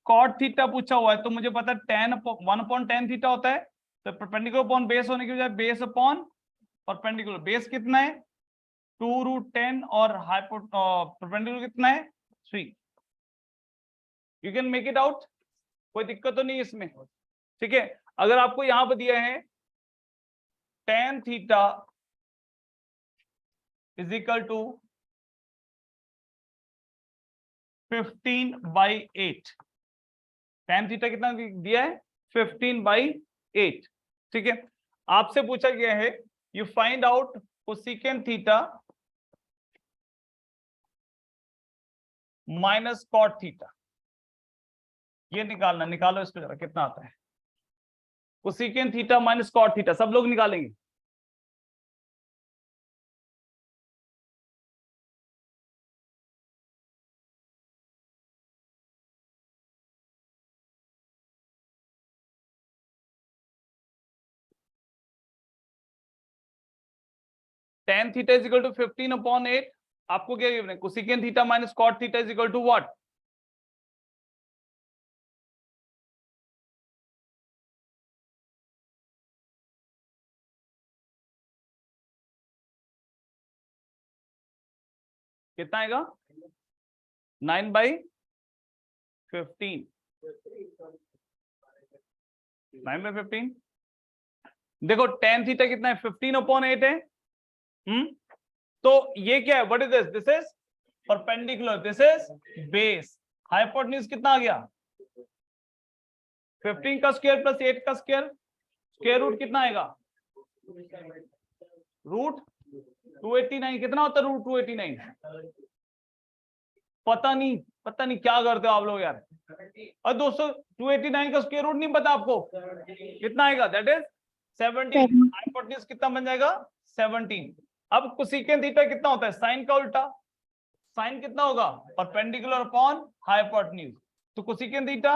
cot थीटा पूछा हुआ है तो मुझे पता है 1/10 थीटा होता है, तो परपेंडिकुलर अपॉन बेस होने की बजाय बेस अपॉन परपेंडिकुलर, बेस कितना है 2√10 और परपेंडिकुलर कितना है 3। You can make it out, कोई दिक्कत तो नहीं इसमें, ठीक है। अगर आपको यहां पर दिया है tan theta is equal to 15/8, tan theta कितना दिया है 15/8, ठीक है। आपसे पूछा गया है you find out cosecant theta minus cot theta, ये निकालना, निकालो इसको जरा कितना आता है cosecant theta minus cot theta, सब लोग निकालेंगे। tan theta is equal to 15/8, आपको क्या गिवन है cosecant theta minus cot theta is equal to what, कितना आएगा 9/15, 9/15। देखो tan थीटा कितना है 15/8 है, तो ये क्या है what is this, this is perpendicular, this is base, hypotenuse कितना आ गया 15 का स्क्वायर प्लस 8 का स्क्वायर, स्क्वायर रूट कितना आएगा √289, कितना होता है √289, पता नहीं क्या करते हो आप लोग यार। और दोस्तों 289 का स्क्वायर रूट नहीं पता आपको, कितना आएगा दैट इज 17, हाइपोटेन्यूज कितना बन जाएगा 17। अब कोसेकेंट थीटा कितना होता है साइन का उल्टा, साइन कितना होगा परपेंडिकुलर अपॉन हाइपोटेन्यूज, तो cosecant theta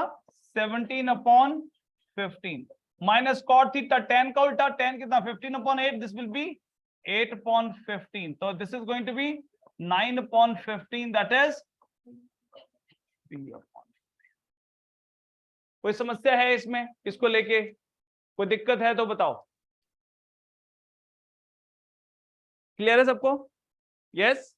17/15 minus cot theta tan का उल्टा, tan कितना 15/8, दिस विल बी 8/15, तो this is going to be 9/15, that is कोई समस्या है इसमें, इसको लेके कोई दिक्कत है तो बताओ, क्लियर है सबको, यस।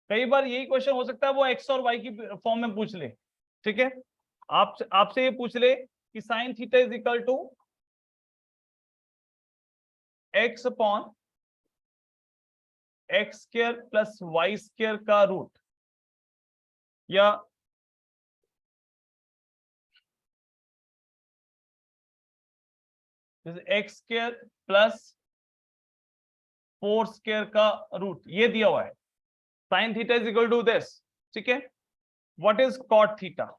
कई बार यही क्वेश्चन हो सकता है वो एक्स और वाई की फॉर्म में पूछ ले, ठीक है, आपसे ये पूछ ले कि sine theta is equal to x upon X square plus Y square का रूट, या एक्स स्क्वायर प्लस 4 स्क्वायर का रूट, ये दिया हुआ है sine theta is equal to this, ठीक है। व्हाट इज कॉट थीटा,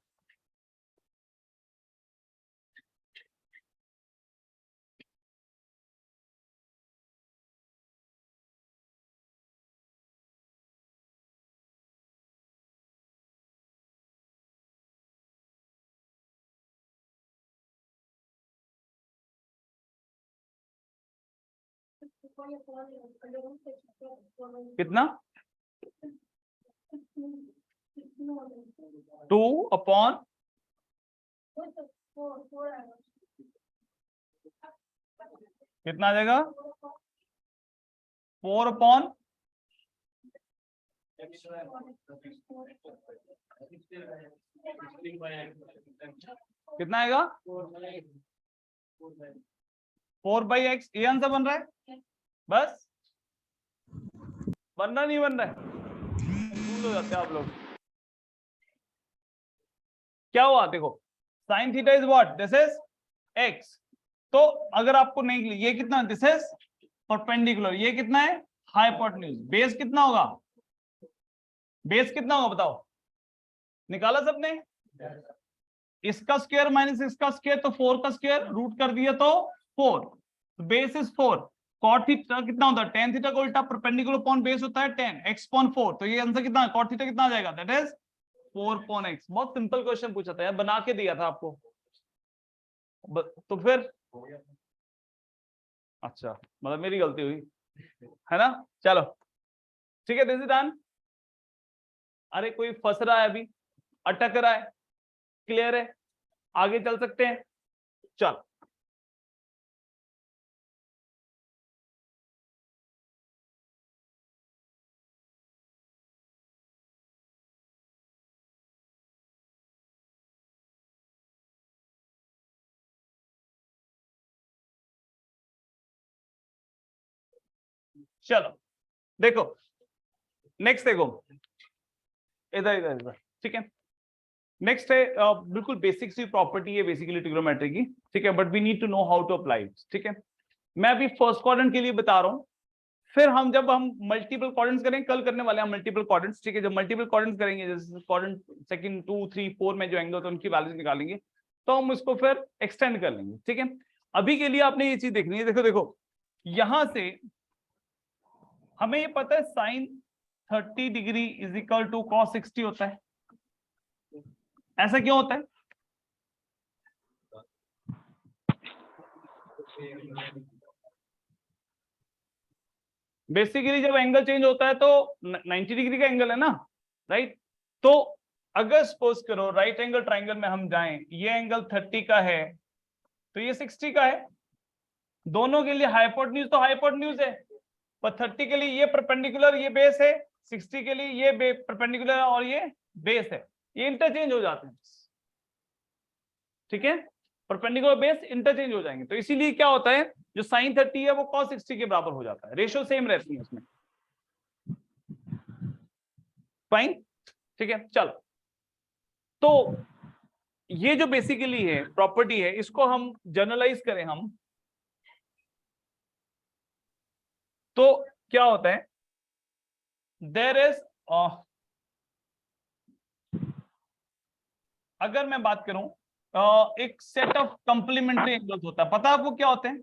कितना 2/, कितना आ जाएगा 4/, कितना आएगा 4/x। ये आंसर बन रहा है, बस बन रहा नहीं बन रहा है, कंफ्यूज हो जाते हैं आप लोग। क्या हुआ देखो, sign theta is what, this is x। तो अगर आपको नहीं, ये कितना, दिस इज परपेंडिकुलर, ये कितना है हाइपोटेन्यूज। बेस कितना होगा, बेस कितना होगा बताओ, निकाला सबने? इसका स्क्वायर माइनस इसका स्क्वायर, तो 4 का स्क्वायर रूट कर दिया तो 4, बेस इज 4। कॉट थीटा कितना होता है, tan थीटा का उल्टा परपेंडिकुलर अपॉन बेस होता है 10 x अपॉन 4, तो ये आंसर कितना है, कॉट थीटा कितना आ जाएगा, दैट इज 4/x। बहुत सिंपल क्वेश्चन पूछा था यार, बना के दिया था आपको। तो फिर अच्छा, मतलब मेरी गलती हुई है ना, चलो ठीक है, दिस इज डन। अरे कोई फंस रहा है अभी, अटक रहा है, क्लियर है, आगे चल सकते हैं, चल। चलो देखो, नेक्स्ट देखो, इधर इधर इधर, ठीक है। नेक्स्ट है बिल्कुल बेसिक सी प्रॉपर्टी है बेसिकली ट्रिग्नोमेट्री की, ठीक है, but we need to know how to apply it, ठीक है। मैं अभी फर्स्ट क्वाड्रेंट के लिए बता रहा हूं, फिर हम जब हम मल्टीपल क्वाड्रेंट्स करेंगे, कल करने वाले हैं मल्टीपल क्वाड्रेंट्स, ठीक है। जब मल्टीपल क्वाड्रेंट्स करेंगे, जैसे क्वाड्रेंट सेकंड 2 3 4 में जो एंगल तो उनकी वैल्यूज निकालेंगे, तो हम उसको फिर एक्सटेंड कर लेंगे, ठीक है। अभी के लिए आपने ये चीज देखनी है, देखो देखो यहां से हमें ये पता है sine 30 degree is equal to cos 60 होता है। ऐसा क्यों होता है? बेसिकली जब एंगल चेंज होता है तो 90 डिग्री का एंगल है ना, राइट। तो अगर सपोज करो राइट एंगल ट्राइंगल में हम जाएं, ये एंगल 30 का है तो ये 60 का है, दोनों के लिए हाइपोटेन्यूज तो हाइपोटेन्यूज है, पर 30 के लिए ये परपेंडिकुलर ये बेस है, 60 के लिए ये परपेंडिकुलर और ये बेस है, ये इंटरचेंज हो जाते हैं, ठीक है। परपेंडिकुलर बेस इंटरचेंज हो जाएंगे, तो इसीलिए क्या होता है, जो साइन 30 है वो कॉस 60 के बराबर हो जाता है, रेशियो सेम रहती है उसमें, फाइन, ठीक है। चलो, तो ये जो बेसिकली है प्रॉपर्टी है, इसको हम जनरलाइज करें हम, तो क्या होता है, देयर इज अगर मैं बात करूं एक सेट ऑफ कंप्लीमेंट्री एंगल्स होता है, पता है आपको क्या होते हैं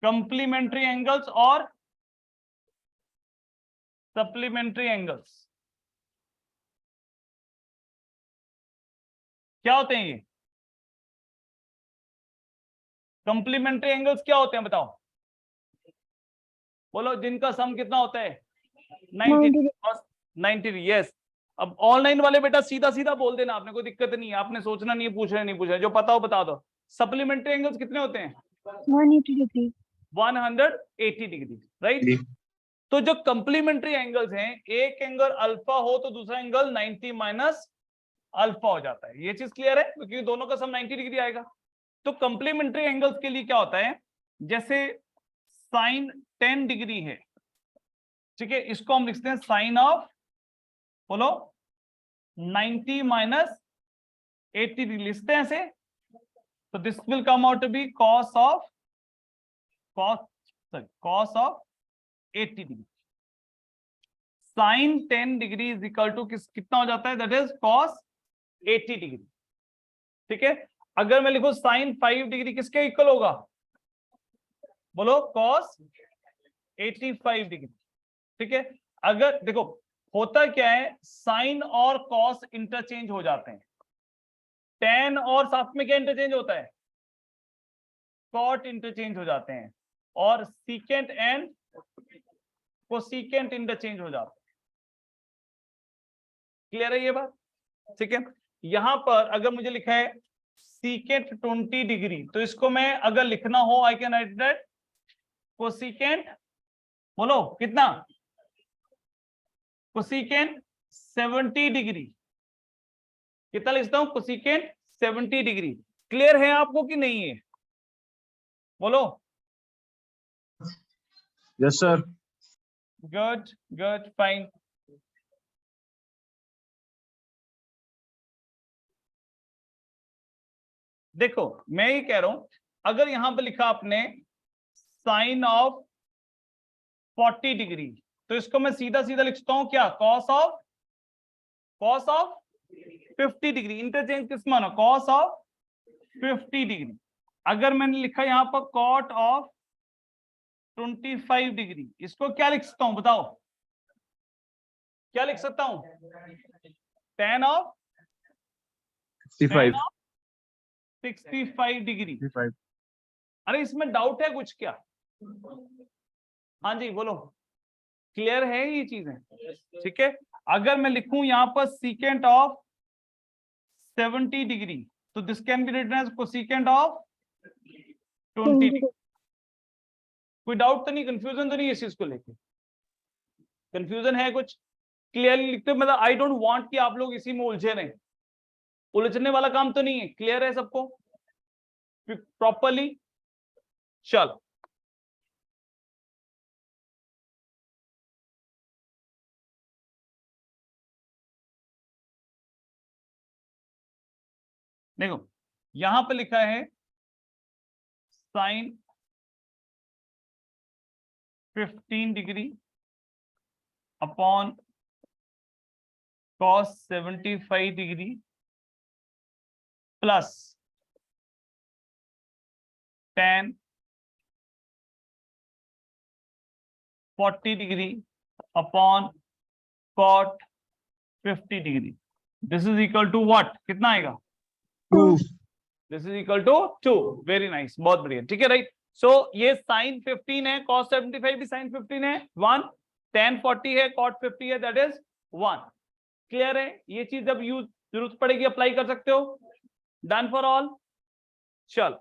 कंप्लीमेंट्री एंगल्स और सप्लीमेंट्री एंगल्स? क्या होते हैं ये कंप्लीमेंट्री एंगल्स? क्या होते हैं बताओ, बोलो, जिनका सम कितना होता है 90। यस, अब ऑनलाइन वाले बेटा सीधा सीधा बोल देना, आपने कोई दिक्कत नहीं है, आपने सोचना नहीं है, पूछना नहीं, पूछना, जो पता हो बता दो। सप्लीमेंट्री एंगल्स कितने होते हैं 180 डिग्री। 180 degree, right. तो जो कंप्लीमेंट्री एंगल्स हैं, एक एंगल अल्फा हो तो दूसरा एंगल 90 माइनस अल्फा हो जाता है, ये चीज क्लियर है, क्योंकि दोनों का सम 90 डिग्री आएगा। तो कंप्लीमेंट्री एंगल्स के लिए क्या होता है, जैसे साइन 10 डिग्री है, ठीक है, इसको हम लिखते हैं साइन ऑफ, बोलो 90 माइनस 80 डिग्री लिखते हैं ऐसे, तो this will come out to be cos of 80 degree. Sine 10 degree is equal to कितना हो जाता है, दैट इज कॉस 80 डिग्री, ठीक है। अगर मैं लिखूं साइन 5 डिग्री किसके इक्वल होगा, बोलो कॉस 85 डिग्री, ठीक है। अगर देखो होता क्या है, साइन और कॉस इंटरचेंज हो जाते हैं, टेन और साथ में क्या इंटरचेंज होता है, कॉट इंटरचेंज हो जाते हैं, और सीकेंट एंड कोसीकेंट इंटरचेंज हो जाते हैं, क्लियर है ये बात, ठीक है। यहां पर अगर मुझे लिखा है सीकेंट 20 डिग्री, तो इसको मैं अगर लिखना हो आई कैन राइट दैट कोसिकेंट, बोलो कितना, कोसिकेंट 70 डिग्री, कितना लिखता हूं, कोसिकेंट 70 डिग्री। क्लियर है आपको कि नहीं है, बोलो। Yes sir. Good good fine. देखो मैं ये कह रहा हूं, अगर यहां पर लिखा आपने साइन ऑफ 40 डिग्री, तो इसको मैं सीधा सीधा लिखता हूं क्या, कॉस ऑफ 50 डिग्री, इंटरचेंज किस मानो, कॉस ऑफ 50 डिग्री। अगर मैंने लिखा यहां पर कॉट ऑफ 25 डिग्री, इसको क्या लिख सकता हूं बताओ, क्या लिख सकता हूं, tan ऑफ 65 डिग्री। अरे इसमें डाउट है कुछ क्या, हाँ जी बोलो, क्लियर है ये चीजें, ठीक है। अगर मैं लिखूं यहां पर सीकेंट ऑफ 70 डिग्री, तो this can be written as cosecant of 20 degree. कोई डाउट तो नहीं, कंफ्यूजन तो नहीं है इस चीज को लेके, कंफ्यूजन है कुछ, क्लियरली लिखते, मतलब आई डोंट वांट कि आप लोग इसी में उलझे रहें, उलझने वाला काम तो नहीं है, क्लियर है सबको प्रॉपरली। चल देखो यहां पे लिखा है sine 15 degree upon cos 75 degree plus tan 40 degree upon cot 50 degree. This is equal to what, कितना आएगा, 2। This is equal to 2। Very nice, बहुत बढ़िया, ठीक है राइट। सो ये साइन 15 है, कॉस 75 भी साइन 15 है 1, tan 40 है, कॉट 50 है, दैट इज 1। क्लियर है, ये चीज जब यूज जरूरत पड़ेगी अप्लाई कर सकते हो। Done for all. चल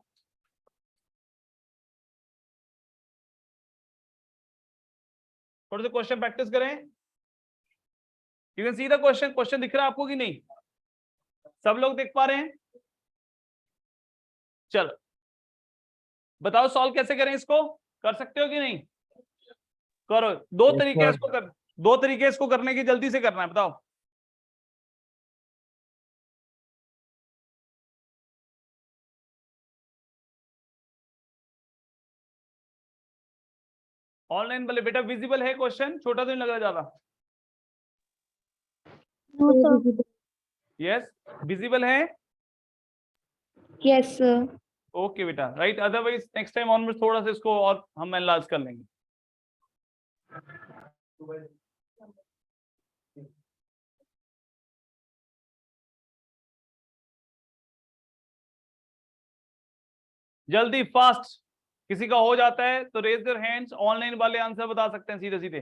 थोड़े से क्वेश्चन प्रैक्टिस करें। You can see the question, question दिख रहा है आपको कि नहीं, सब लोग देख पा रहे हैं। चलो बताओ सॉल्व कैसे करें, इसको कर सकते हो कि नहीं, करो। दो तरीके इसको कर, दो तरीके इसको करने की, जल्दी से करना है, बताओ। ऑनलाइन वाले बेटा विजिबल है क्वेश्चन, छोटा तो नहीं लग रहा ज्यादा, यस विजिबल है, यस सर। ओके बेटा right. Otherwise next time onward थोड़ा सा इसको और हम एनालाइज कर लेंगे। जल्दी फास्ट, किसी का हो जाता है तो रेज योर हैंड्स। ऑनलाइन वाले आंसर बता सकते हैं सीधे सीधे,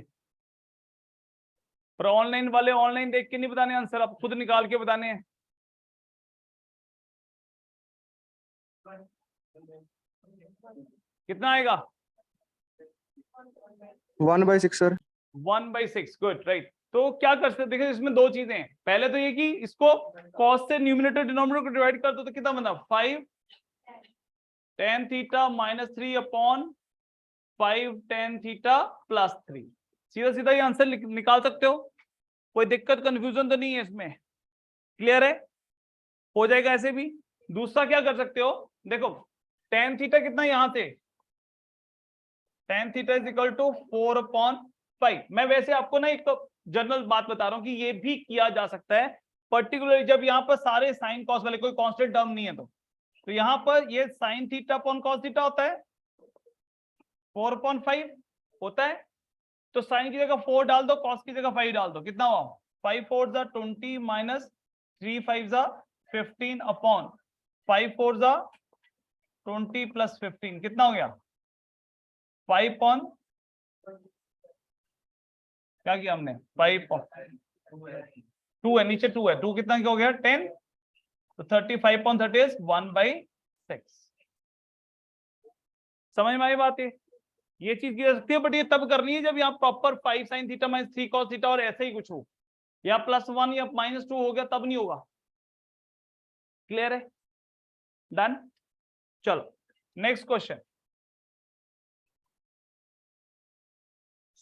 पर ऑनलाइन वाले ऑनलाइन देख के नहीं बताने आंसर, आप खुद निकाल के बताने हैं। कितना आएगा, 1/6 सर। 1/6, good right. तो क्या कर सकते, देखिए इसमें दो चीजें हैं, पहले तो ये कि इसको कॉस से न्यूमिनेटर डिनोमिनेटर को डिवाइड कर दो, तो कितना बना 5 tan theta -3 upon 5 tan theta +3। सीधा सीधा ये आंसर निकाल सकते हो, कोई दिक्कत कंफ्यूजन तो नहीं है इसमें, क्लियर है, हो जाएगा ऐसे भी। दूसरा क्या कर सकते हो, देखो tan थीटा कितना यहां से, tan theta is equal to 4/5। मैं वैसे आपको ना एक तो जनरल बात बता रहा हूं कि ये भी किया जा सकता है, पर्टिकुलरली जब यहाँ पर सारे साइन कॉस वाले कोई कांस्टेंट टर्म नहीं है तो यहाँ पर ये sine theta upon cos theta होता है 4/5 होता है, तो साइन की जगह 4 डाल दो, कॉस की जगह 5 डाल दो, कितना हुआ 5 4 20 माइनस 3 5 15 अपॉन 5 4 20 + 15, कितना हो गया 5 ऑन, क्या किया हमने 5 2 है, नीचे 2 है, 2 कितना क्या हो गया 10, तो 35/30 इज 1/6। समझ में आई बात है? ये चीज की जा सकती है, बट ये तब करनी है जब यहाँ proper 5 sin theta minus 3 cos theta और ऐसे ही कुछ हो, या +1 या -2 हो गया तब नहीं होगा। क्लियर है? डन। चलो नेक्स्ट क्वेश्चन,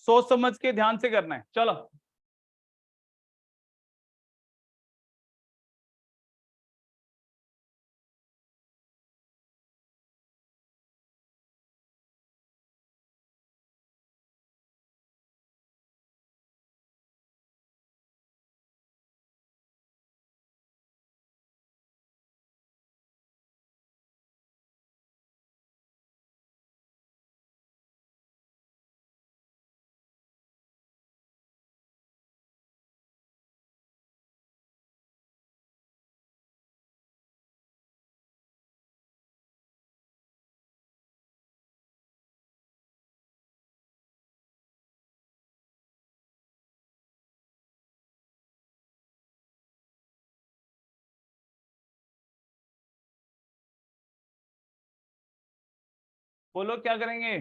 सोच समझ के ध्यान से करना है। चलो बोलो क्या करेंगे?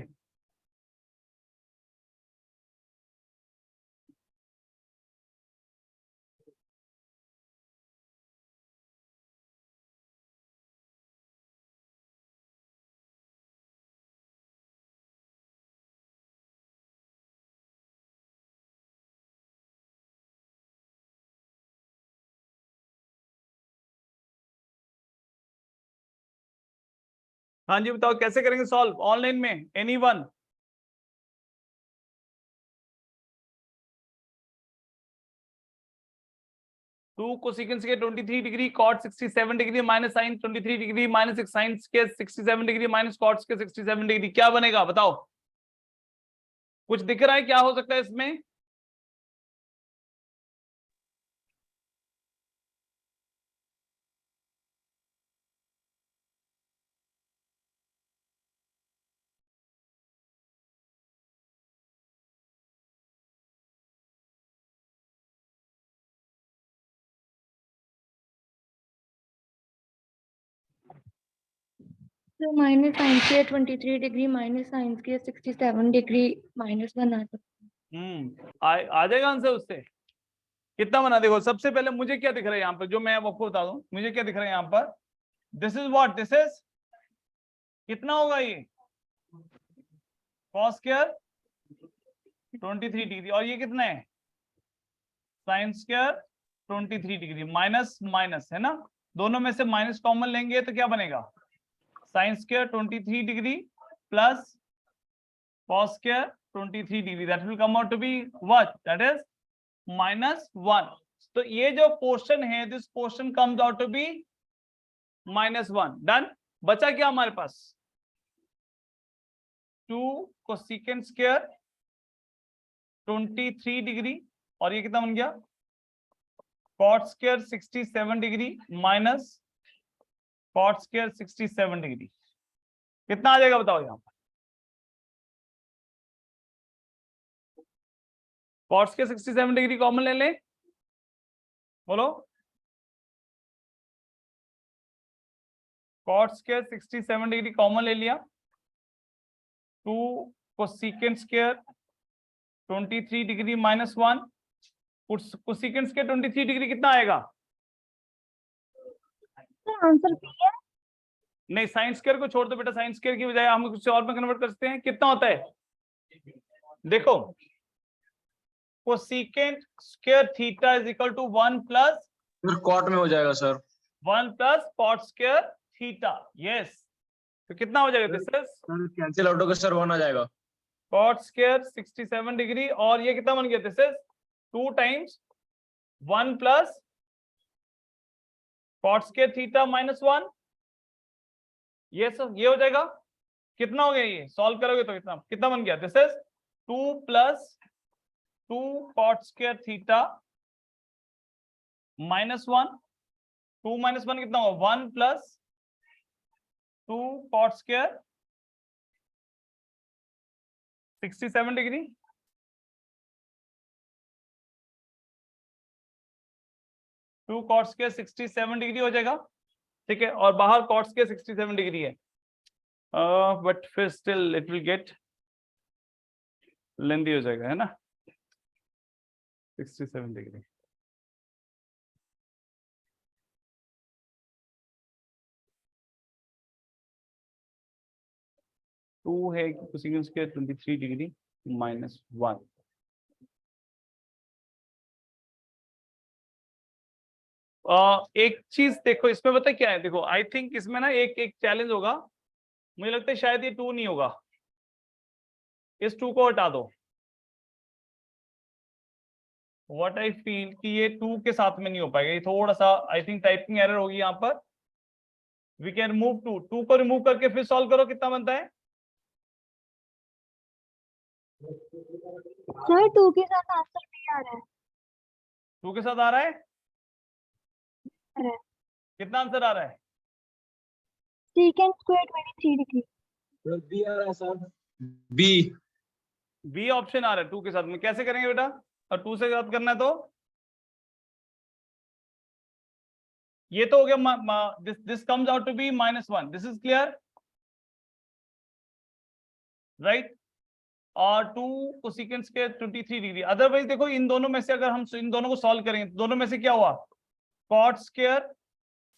हाँ जी बताओ कैसे करेंगे सॉल्व ऑनलाइन में? एनीवन? टू कोसेकेंट के 23 degree cot 67 degree minus sine 23 degree minus sine के 67 डिग्री माइनस कॉट के 67 डिग्री, क्या बनेगा बताओ? कुछ दिख रहा है क्या हो सकता है इसमें? So minus sin square 23 degree minus sin square 67 degree -1 आ सकता है। आ जाएगा आंसर उससे। कितना बना? देखो सबसे पहले मुझे क्या दिख रहा है यहाँ पर, जो मैं आपको बता दूं, मुझे क्या दिख रहा है यहाँ पर, this is what, this is कितना होगा ये cos स्क्वायर 23 डिग्री, और ये कितना है sin square 23 degree, minus minus है ना, दोनों में से माइनस कॉमन लेंगे तो क्या बनेगा, sin square 23 degree plus cos square 23 degree, that will come out to be what, that is -1। तो ये जो पोर्शन है, this portion comes out to be -1। Done. बचा क्या हमारे पास, 2 कोसेकेंट स्क्वायर 23 डिग्री, और ये कितना बन गया cot square 67 degree minus cot square 67 degree, कितना आ जाएगा बताओ? यहाँ पर कॉट स्क्वायर 67 डिग्री कॉमन ले लें, बोलो कॉट स्क्वायर 67 डिग्री कॉमन ले लिया, 2 cosecant square 23 degree -1, cosecant square 23 degree कितना आएगा? आंसर बी है। नहीं, साइन स्क्वायर को छोड़ दो बेटा, साइन स्क्वायर की बजाय हम कुछ और में कन्वर्ट कर सकते हैं। कितना होता है देखो, cosecant square theta is equal to 1 plus cot में हो जाएगा sir. 1 plus cot square theta. Yes, तो कितना हो जाएगा? दिस इज कैंसिल आउट होकर सर 1 आ जाएगा। कॉट स्क्वायर 67 डिग्री, और ये कितना बन गया? This is 2 times 1 plus cot square theta -1। ये सब ये हो जाएगा, कितना हो गया? ये सॉल्व करोगे तो कितना कितना बन गया? This is 2 plus 2 cot square theta -1, 2 - 1 कितना होगा? 1 plus 2 cot square 67 degree, 2 cot square 67 degree हो जाएगा। ठीक है, और बाहर कॉट स्क्वायर 67 डिग्री है, बट फिर still it will get lengthy हो जाएगा, है ना, 67 डिग्री। टू है कोसेकेंट स्क्वायर 23 डिग्री -1। एक चीज देखो इसमें, पता क्या है, देखो आई थिंक इसमें ना एक एक चैलेंज होगा, मुझे लगता है शायद ये 2 नहीं होगा, इस 2 को हटा दो। व्हाट आई फील कि ये 2 के साथ में नहीं हो पाएगा, ये थोड़ा सा आई थिंक टाइपिंग एरर होगी यहाँ पर। वी कैन मूव टू 2 को रिमूव करके फिर सॉल्व करो, कितना बनता है? सर 2 के साथ आंसर नहीं आ रहा है। 2 के साथ आ रहा है? है। कितना आंसर आ रहा है? Second square 23 degree. बी आ रहा है सर, बी। बी ऑप्शन आ रहा है 2 के साथ में, कैसे करेंगे बेटा? और 2 से साथ करना है तो ये तो हो गया, this comes out to be -1, this is clear, right. और 2 कोसेकेंट स्क्वायर 23 डिग्री। अदरवाइज देखो इन दोनों में से अगर हम इन दोनों को सॉल्व करेंगे, दोनों में से क्या हुआ, कॉट स्क्वायर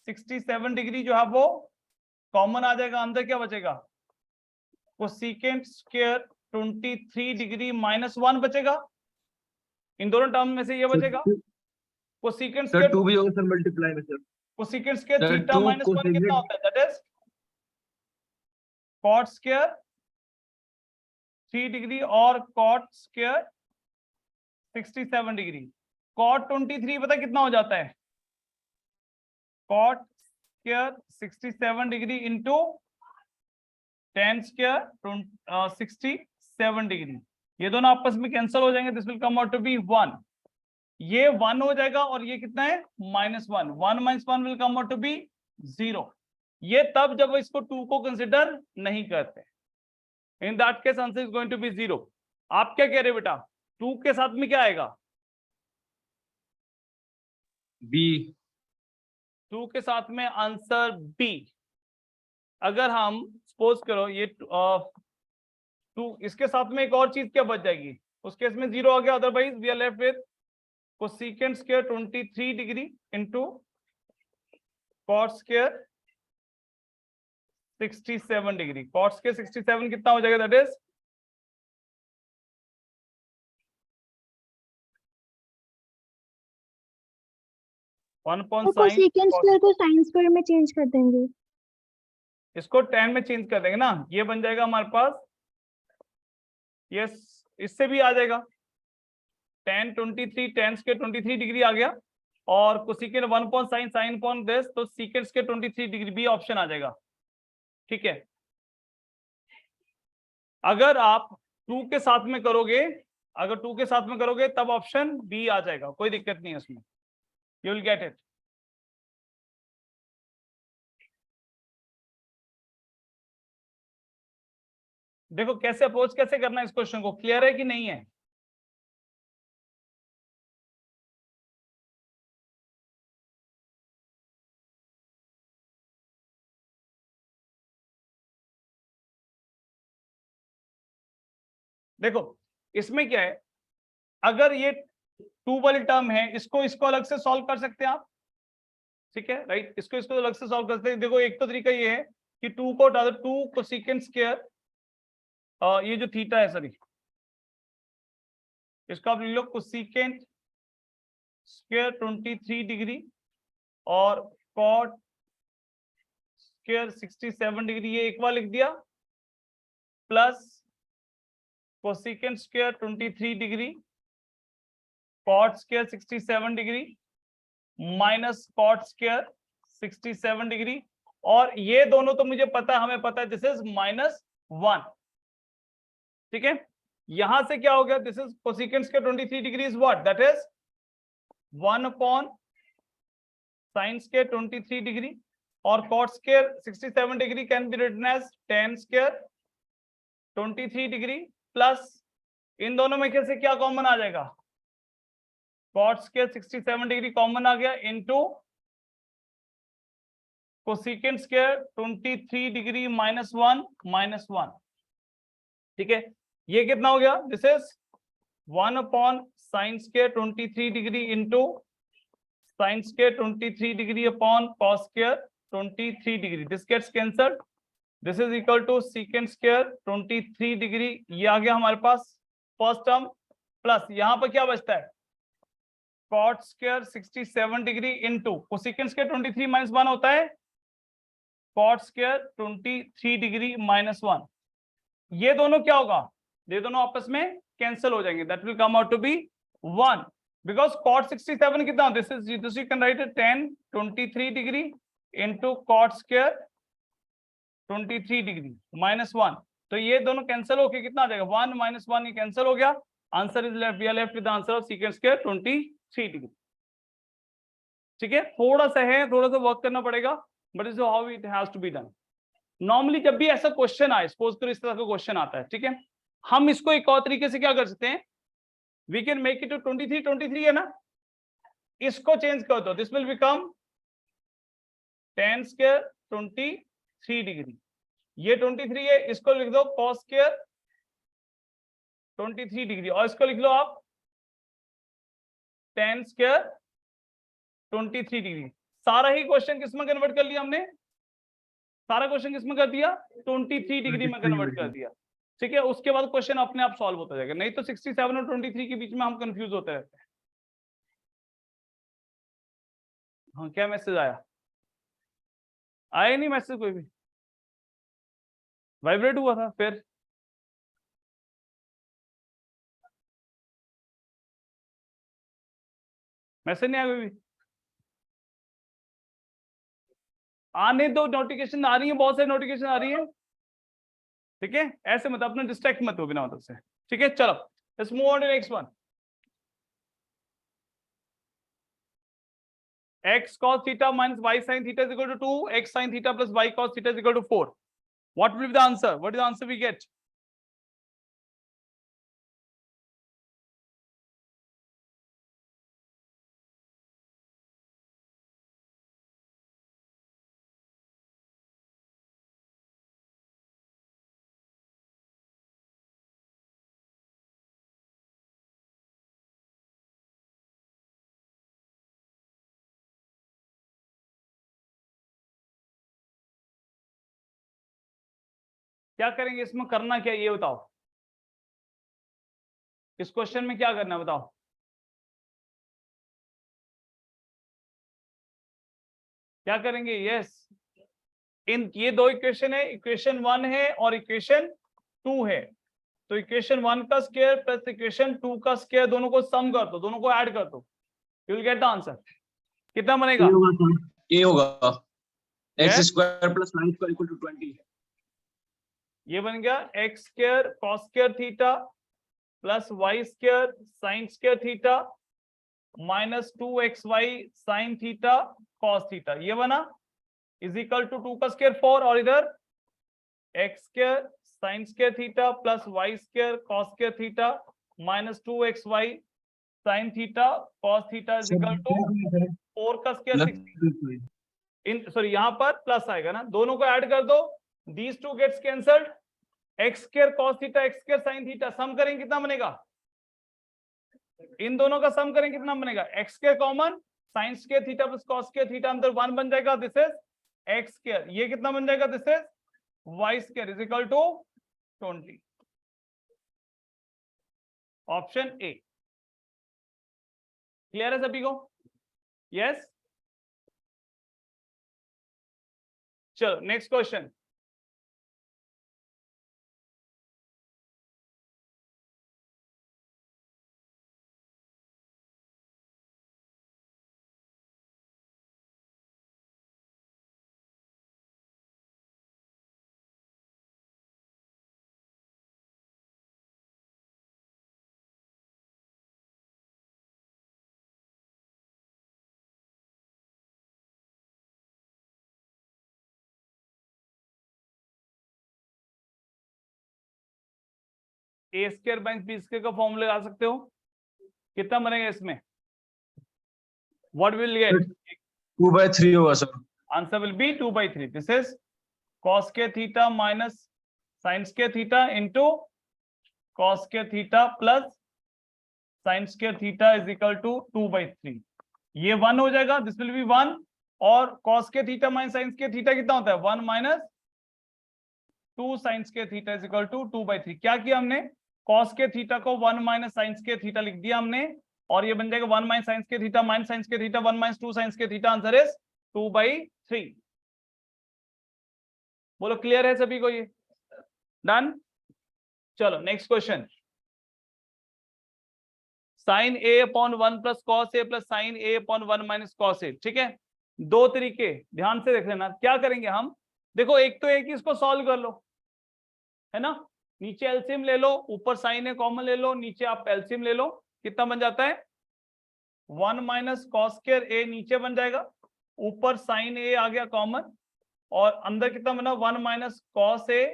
67 डिग्री जो है वो कॉमन आ जाएगा, अंदर क्या बचेगा, कोसेकेंट स्क्वायर 23 डिग्री -1 बचेगा, इन दोनों टर्म में से ये बचेगा। कोसेकेंट सर स्क्वायर 2 भी होगा सर, मल्टीप्लाई में sir. Cosecant square sir, theta 2 -1 कितना होता है, that is cot square 3 degree और कॉट स्क्वायर 67 डिग्री। कॉट 23 पता कितना हो जाता है, cot square 67 degree into tan square 67 degree, ये दोनों आपस में कैंसिल हो जाएंगे, this will come out to be 1, ये 1 हो जाएगा और ये कितना है -1, 1 - 1 will come out to be 0। ये तब जब इसको 2 को कंसिडर नहीं करते, in that case answer is going to be 0। आप क्या कह रहे बेटा, 2 के साथ में क्या आएगा, बी। 2 के साथ में आंसर बी। अगर हम सपोज करो ये 2 इसके साथ में एक और चीज क्या बच जाएगी, उस केस में 0 आ गया, otherwise we are left with cosecant square 23 degree into cot square 67 degree. Cot square 67 कितना हो जाएगा, दैट इज कोसेकेंट स्क्वायर को साइन स्क्वायर में चेंज कर देंगे, इसको tan में चेंज कर देंगे ना, ये बन जाएगा हमारे पास, यस इससे भी आ जाएगा tan 23 tan स्क्वायर 23 डिग्री आ गया, और cosecant 1 upon sine sine upon this, तो secant square 23 degree, B option आ जाएगा, ठीक है। अगर आप 2 के साथ में करोगे, अगर 2 के साथ में करोगे तब ऑप्शन बी आ जाएगा, कोई दिक्कत नहीं है उसमें, यू विल गेट इट। देखो कैसे अप्रोच कैसे करना है इस क्वेश्चन को, क्लियर है कि नहीं है? देखो इसमें क्या है, अगर ये 2 वाली टर्म है, इसको अलग से सॉल्व कर सकते हैं आप, ठीक है, राइट, इसको अलग से सॉल्व कर सकते हैं। देखो एक तो तरीका ये है कि 2 को हटा दो, 2 कोसेकेंट स्क्वायर, ये जो थीटा है सॉरी, इसका आप लिख लो कोसेकेंट स्क्वायर 23 डिग्री और कॉट स्क्वायर 67 डिग्री, ये एक बार लिख दिया, plus cosecant square 23 degree cot square 67 degree minus cot square 67 degree, और ये दोनों तो मुझे पता है, हमें पता है दिस इज -1, ठीक है। यहां से क्या हो गया, this is cosecant square 23 degree is what, that is 1 upon sine square 23 degree, और cot square 67 degree can be written as tan square 23 degree, plus इन दोनों में से क्या कॉमन आ जाएगा, कॉट स्क्वायर 67 डिग्री कॉमन आ गया, इनटू कोसेकेंट स्क्वायर 23 डिग्री -1 ठीक है, ये कितना हो गया, this is 1 sin square 23 degree into sin square 23 degree upon cos square 23 degree, this gets cancelled, this is equal to secant square 23 degree, ये आ गया हमारे पास फर्स्ट टर्म, प्लस यहां पर क्या बचता है cot square 67 degree into cosecant square 23 -1 होता है cot स्क्वायर 23 डिग्री -1, ये दोनों क्या होगा, ये दोनों आपस में कैंसिल हो जाएंगे, that will come out to be 1 because cot 67 कितना, this you can write it 10 23 degree into cot square 23 degree -1, तो ये दोनों कैंसिल होके कितना आ जाएगा 1 -1, ये कैंसिल हो गया, answer is left, we are left with the answer of secant square 23 degree. ठीक है, थोड़ा सा वर्क करना पड़ेगा, but is how it has to be done. Normally जब भी ऐसा क्वेश्चन आए, सपोज करो इस तरह का क्वेश्चन आता है, ठीक है, हम इसको एक और तरीके से क्या कर सकते हैं, we can make it to 23 है ना, इसको चेंज कर दो, this will become tan square 23 degree, ये 23 है, इसको लिख दो cos स्क्वायर 23 डिग्री, और इसको लिख लो आप tan स्क्वायर 23 डिग्री। सारा ही क्वेश्चन किसमें कन्वर्ट कर लिया हमने, सारा क्वेश्चन किसमें कर दिया 23 डिग्री में कन्वर्ट कर दिया। ठीक है, उसके बाद क्वेश्चन अपने आप सॉल्व होता जाएगा, नहीं तो 67 और 23 के बीच में हम कंफ्यूज होते रहते हैं। हाँ, क्या मैसेज आया नहीं मैसेज, कोई भी वाइब्रेट हुआ था, फिर मैसेज नहीं आया कोई भी, आने दो, नोटिफिकेशन आ रही है, बहुत सारी नोटिफिकेशन आ रही है। ठीक है, ऐसे मत अपना डिस्ट्रैक्ट मत हो बिना मतलब से। ठीक है, चलो let's move on to next one. x cos theta minus y sin theta is equal to 2, x sin theta plus y cos theta is equal to 4. What will be the answer? What is the answer we get? क्या करेंगे इसमें, करना क्या ये बताओ, इस question में क्या करना है बताओ। क्या करेंगे, यस, इन ये दो इक्वेशन है, इक्वेशन 1 है और इक्वेशन 2 है, तो इक्वेशन 1 का स्क्वायर प्लस इक्वेशन 2 का स्क्वायर, दोनों को सम कर दो, दोनों को ऐड कर दो, you will get the answer. कितना बनेगा, ये होगा Yes. x square plus 9 square equal to 20, ये बन गया x square cos square theta plus Y square sine square theta minus 2xy sine theta cos theta, ये बना, इज इक्वल टू 2 का स्क्वायर 4, और इधर x square sine square theta plus Y square cos square theta minus 2xy sine theta cos theta is equal to 4 का square 60। इन sorry यहाँ पर plus आएगा ना, दोनों को ऐड कर दो, these two gets cancelled, x square cos theta x square sin theta, सम करेंगे कितना बनेगा, इन दोनों का सम करेंगे कितना बनेगा, x square common sin square theta plus cos square theta अंदर 1 बन जाएगा, दिस इज x square, ये कितना बन जाएगा, this is y square is equal to 20, option A. Clear है सभी को, यस। चलो next question, A square minus B square का फॉर्मूला लगा सकते हो, कितना बनेगा इसमें, व्हाट विल गेट, 2/3 होगा sir, answer will be 2/3. This is cos के थीटा माइनस साइंस के थीटा इंटू cos के थीटा प्लस साइंस के थीटा इज इक्वल टू 2/3. ये 1 हो जाएगा, दिस विल बी 1, और cos के थीटा माइनस साइंस के थीटा कितना होता है 1 माइनस 2 साइंस के थीटा इज इक्वल टू 2/3. क्या किया हमने, cos के थीटा को 1 माइनस साइंस के थीटा लिख दिया हमने, और ये बन जाएगा 1 माइनस साइंस के थीटा माइनस साइंस के थीटा 1 माइनस 2 साइंस के थीटा. Answer is 2/3. बोलो क्लियर है सभी को ये? डन. चलो next question. Sign A upon 1 plus cos A plus sign A upon 1 minus cos A. ठीक है, दो तरीके ध्यान से देख लेना. क्या करेंगे हम, देखो एक तो एक ही इसको सॉल्व कर लो, है ना. नीचे एलसीएम ले लो, ऊपर साइन ए कॉमन ले लो, नीचे आप एलसीएम ले लो. कितना बन जाता है 1 माइनस कॉस स्क्वायर ए नीचे बन जाएगा, ऊपर साइन ए आ गया कॉमन, और अंदर कितना बना 1 minus cos A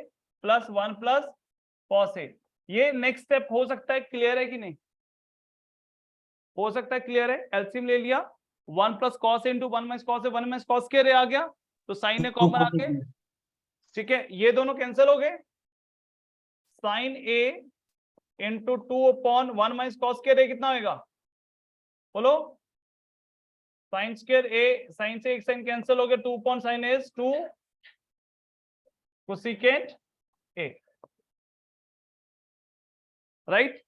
plus 1 plus cos A. ये नेक्स्ट स्टेप हो सकता है, क्लियर है कि नहीं? हो सकता है क्लियर है. एलसीएम ले लिया, 1 plus cos A into 1 minus cos A, 1 minus cos square ए आ गया, तो साइन ए कॉमन आ गए. ठीक है, ये दोनों कैंसिल हो गए. Sine A into 2 upon 1 minus cos square A कितना होगा, बोलो. साइन स्क्वायर ए, साइन से एक साइन कैंसिल हो गया, 2 upon sine A is 2 cosecant A. Right.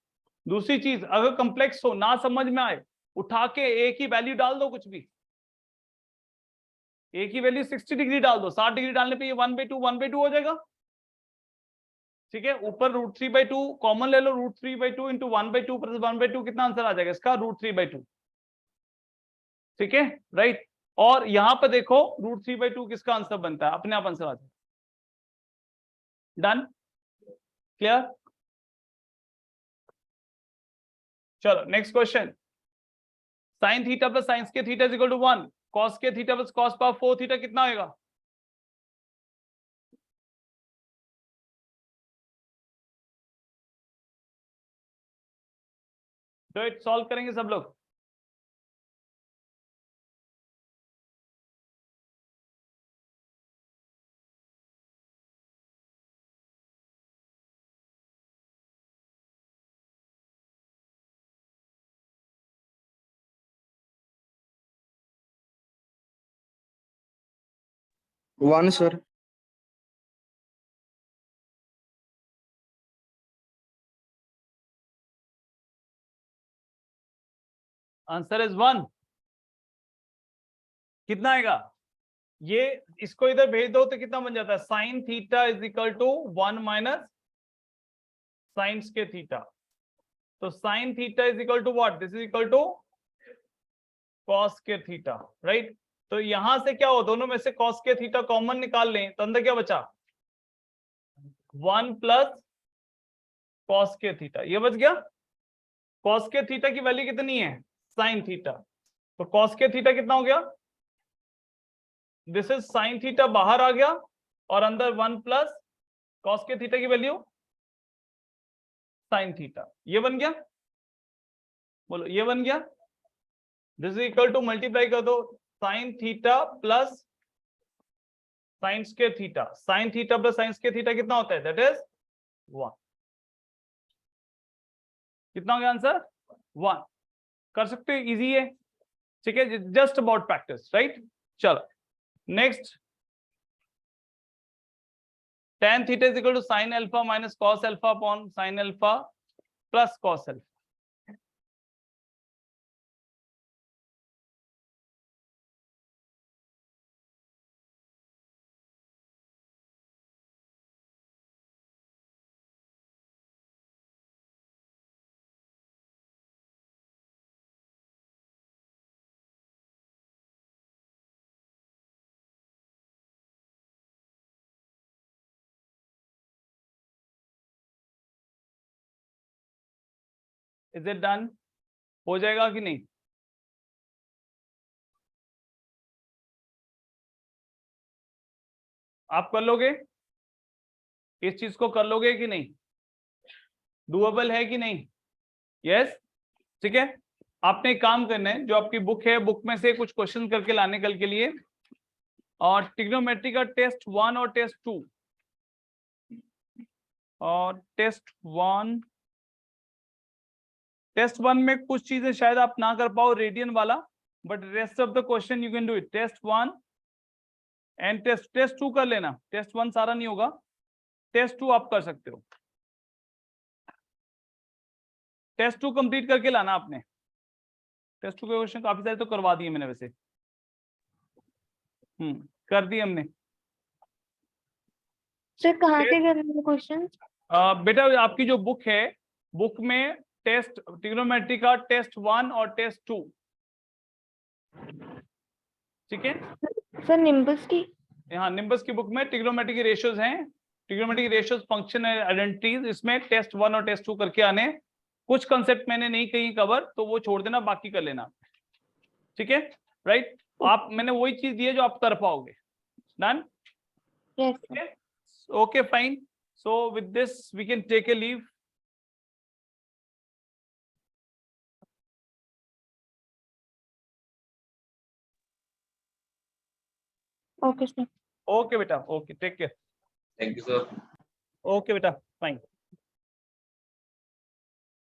दूसरी चीज, अगर कॉम्प्लेक्स हो ना समझ में आए, उठा के ए की वैल्यू डाल दो, कुछ भी. ए की वैल्यू 60 डिग्री डाल दो, 60 डिग्री डालने पे ये 1/2 हो जाएगा. ठीक है, ऊपर √3/2 कॉमन ले लो, √3/2 इंटू 1/2 प्लस 1/2 कितना आंसर आ जाएगा इसका, √3/2. ठीक है, राइट. और यहां पर देखो √3/2 किसका आंसर बनता है, अपने आप आंसर आ जाएगा. डन. क्लियर. चलो next question. Sine theta plus साइंस के theta is equal to 1, cos के theta plus cos power 4 theta कितना होगा? तो इट सॉल्व करेंगे सब लोग. One sir. Answer is 1. कितना आएगा, ये इसको इधर भेज दो तो कितना बन जाता है, sine theta is equal to 1 minus sines के थीटा. तो sine theta is equal to what, this is equal to cos के थीटा. राइट. तो यहां से क्या हो, दोनों में से कॉस के थीटा कॉमन निकाल लें, तो अंदर क्या बचा 1 प्लस कॉस के थीटा, ये बच गया. कॉस के थीटा की वैल्यू कितनी है, साइन थीटा, तो कॉस के थीटा कितना हो गया, दिस इज साइन थीटा बाहर आ गया, और अंदर 1 प्लस कॉस के थीटा की वैल्यू साइन थीटा. ये बन गया, बोलो ये बन गया. This is equal to multiply कर दो, साइन थीटा प्लस साइंस के थीटा, साइन थीटा प्लस साइंस के थीटा कितना होता है, दैट इज 1. कितना हो गया आंसर 1. कर सकते हो, इजी है. ठीक है, जस्ट अबाउट प्रैक्टिस. राइट. चलो next. tan theta is equal to sine alpha minus cos alpha upon sine alpha plus cos alpha. Is it done? हो जाएगा कि नहीं? आप कर लोगे इस चीज को, कर लोगे कि नहीं? डूएबल है कि नहीं? यस. ठीक है, आपने एक काम करना है, जो आपकी बुक है बुक में से कुछ क्वेश्चन करके लाने कल के लिए. और ट्रिग्नोमेट्री का टेस्ट 1 और टेस्ट 2, और टेस्ट 1 में कुछ चीजें शायद आप ना कर पाओ, रेडियन वाला, but rest of the question you can do it. Test 1 and test 2 कर लेना, टेस्ट 1 सारा नहीं होगा, टेस्ट 2 आप कर सकते हो। टेस्ट 2 कंप्लीट करके लाना आपने। टेस्ट 2 के क्वेश्चन काफी सारे तो करवा दिए मैंने वैसे, कर दिए हमने। सर कहाँ से कर रहे हैं क्वेश्चन? बेटा आपकी जो बुक है, बुक में टेस्ट ट्रिग्नोमेट्री का टेस्ट 1 और टेस्ट 2, ठीक है। सर निम्बस की? यहाँ निम्बस की बुक में ट्रिग्नोमेट्री की रेशियोज हैं, ट्रिग्नोमेट्री की रेशियोज, फंक्शन आइडेंटिटीज, इसमें टेस्ट 1 और टेस्ट 2 करके आने। कुछ कंसेप्ट मैंने नहीं कहीं कवर, तो वो छोड़ देना, बाकी कर लेना, ठीक है, राइट। आप मैंने वही चीज दी है जो आप कर पाओगे। Done? Yes. Okay, fine. So with this, we can take a leave. Okay sir. Okay, beta. Okay, take care. Thank you, sir. Okay, beta. Fine.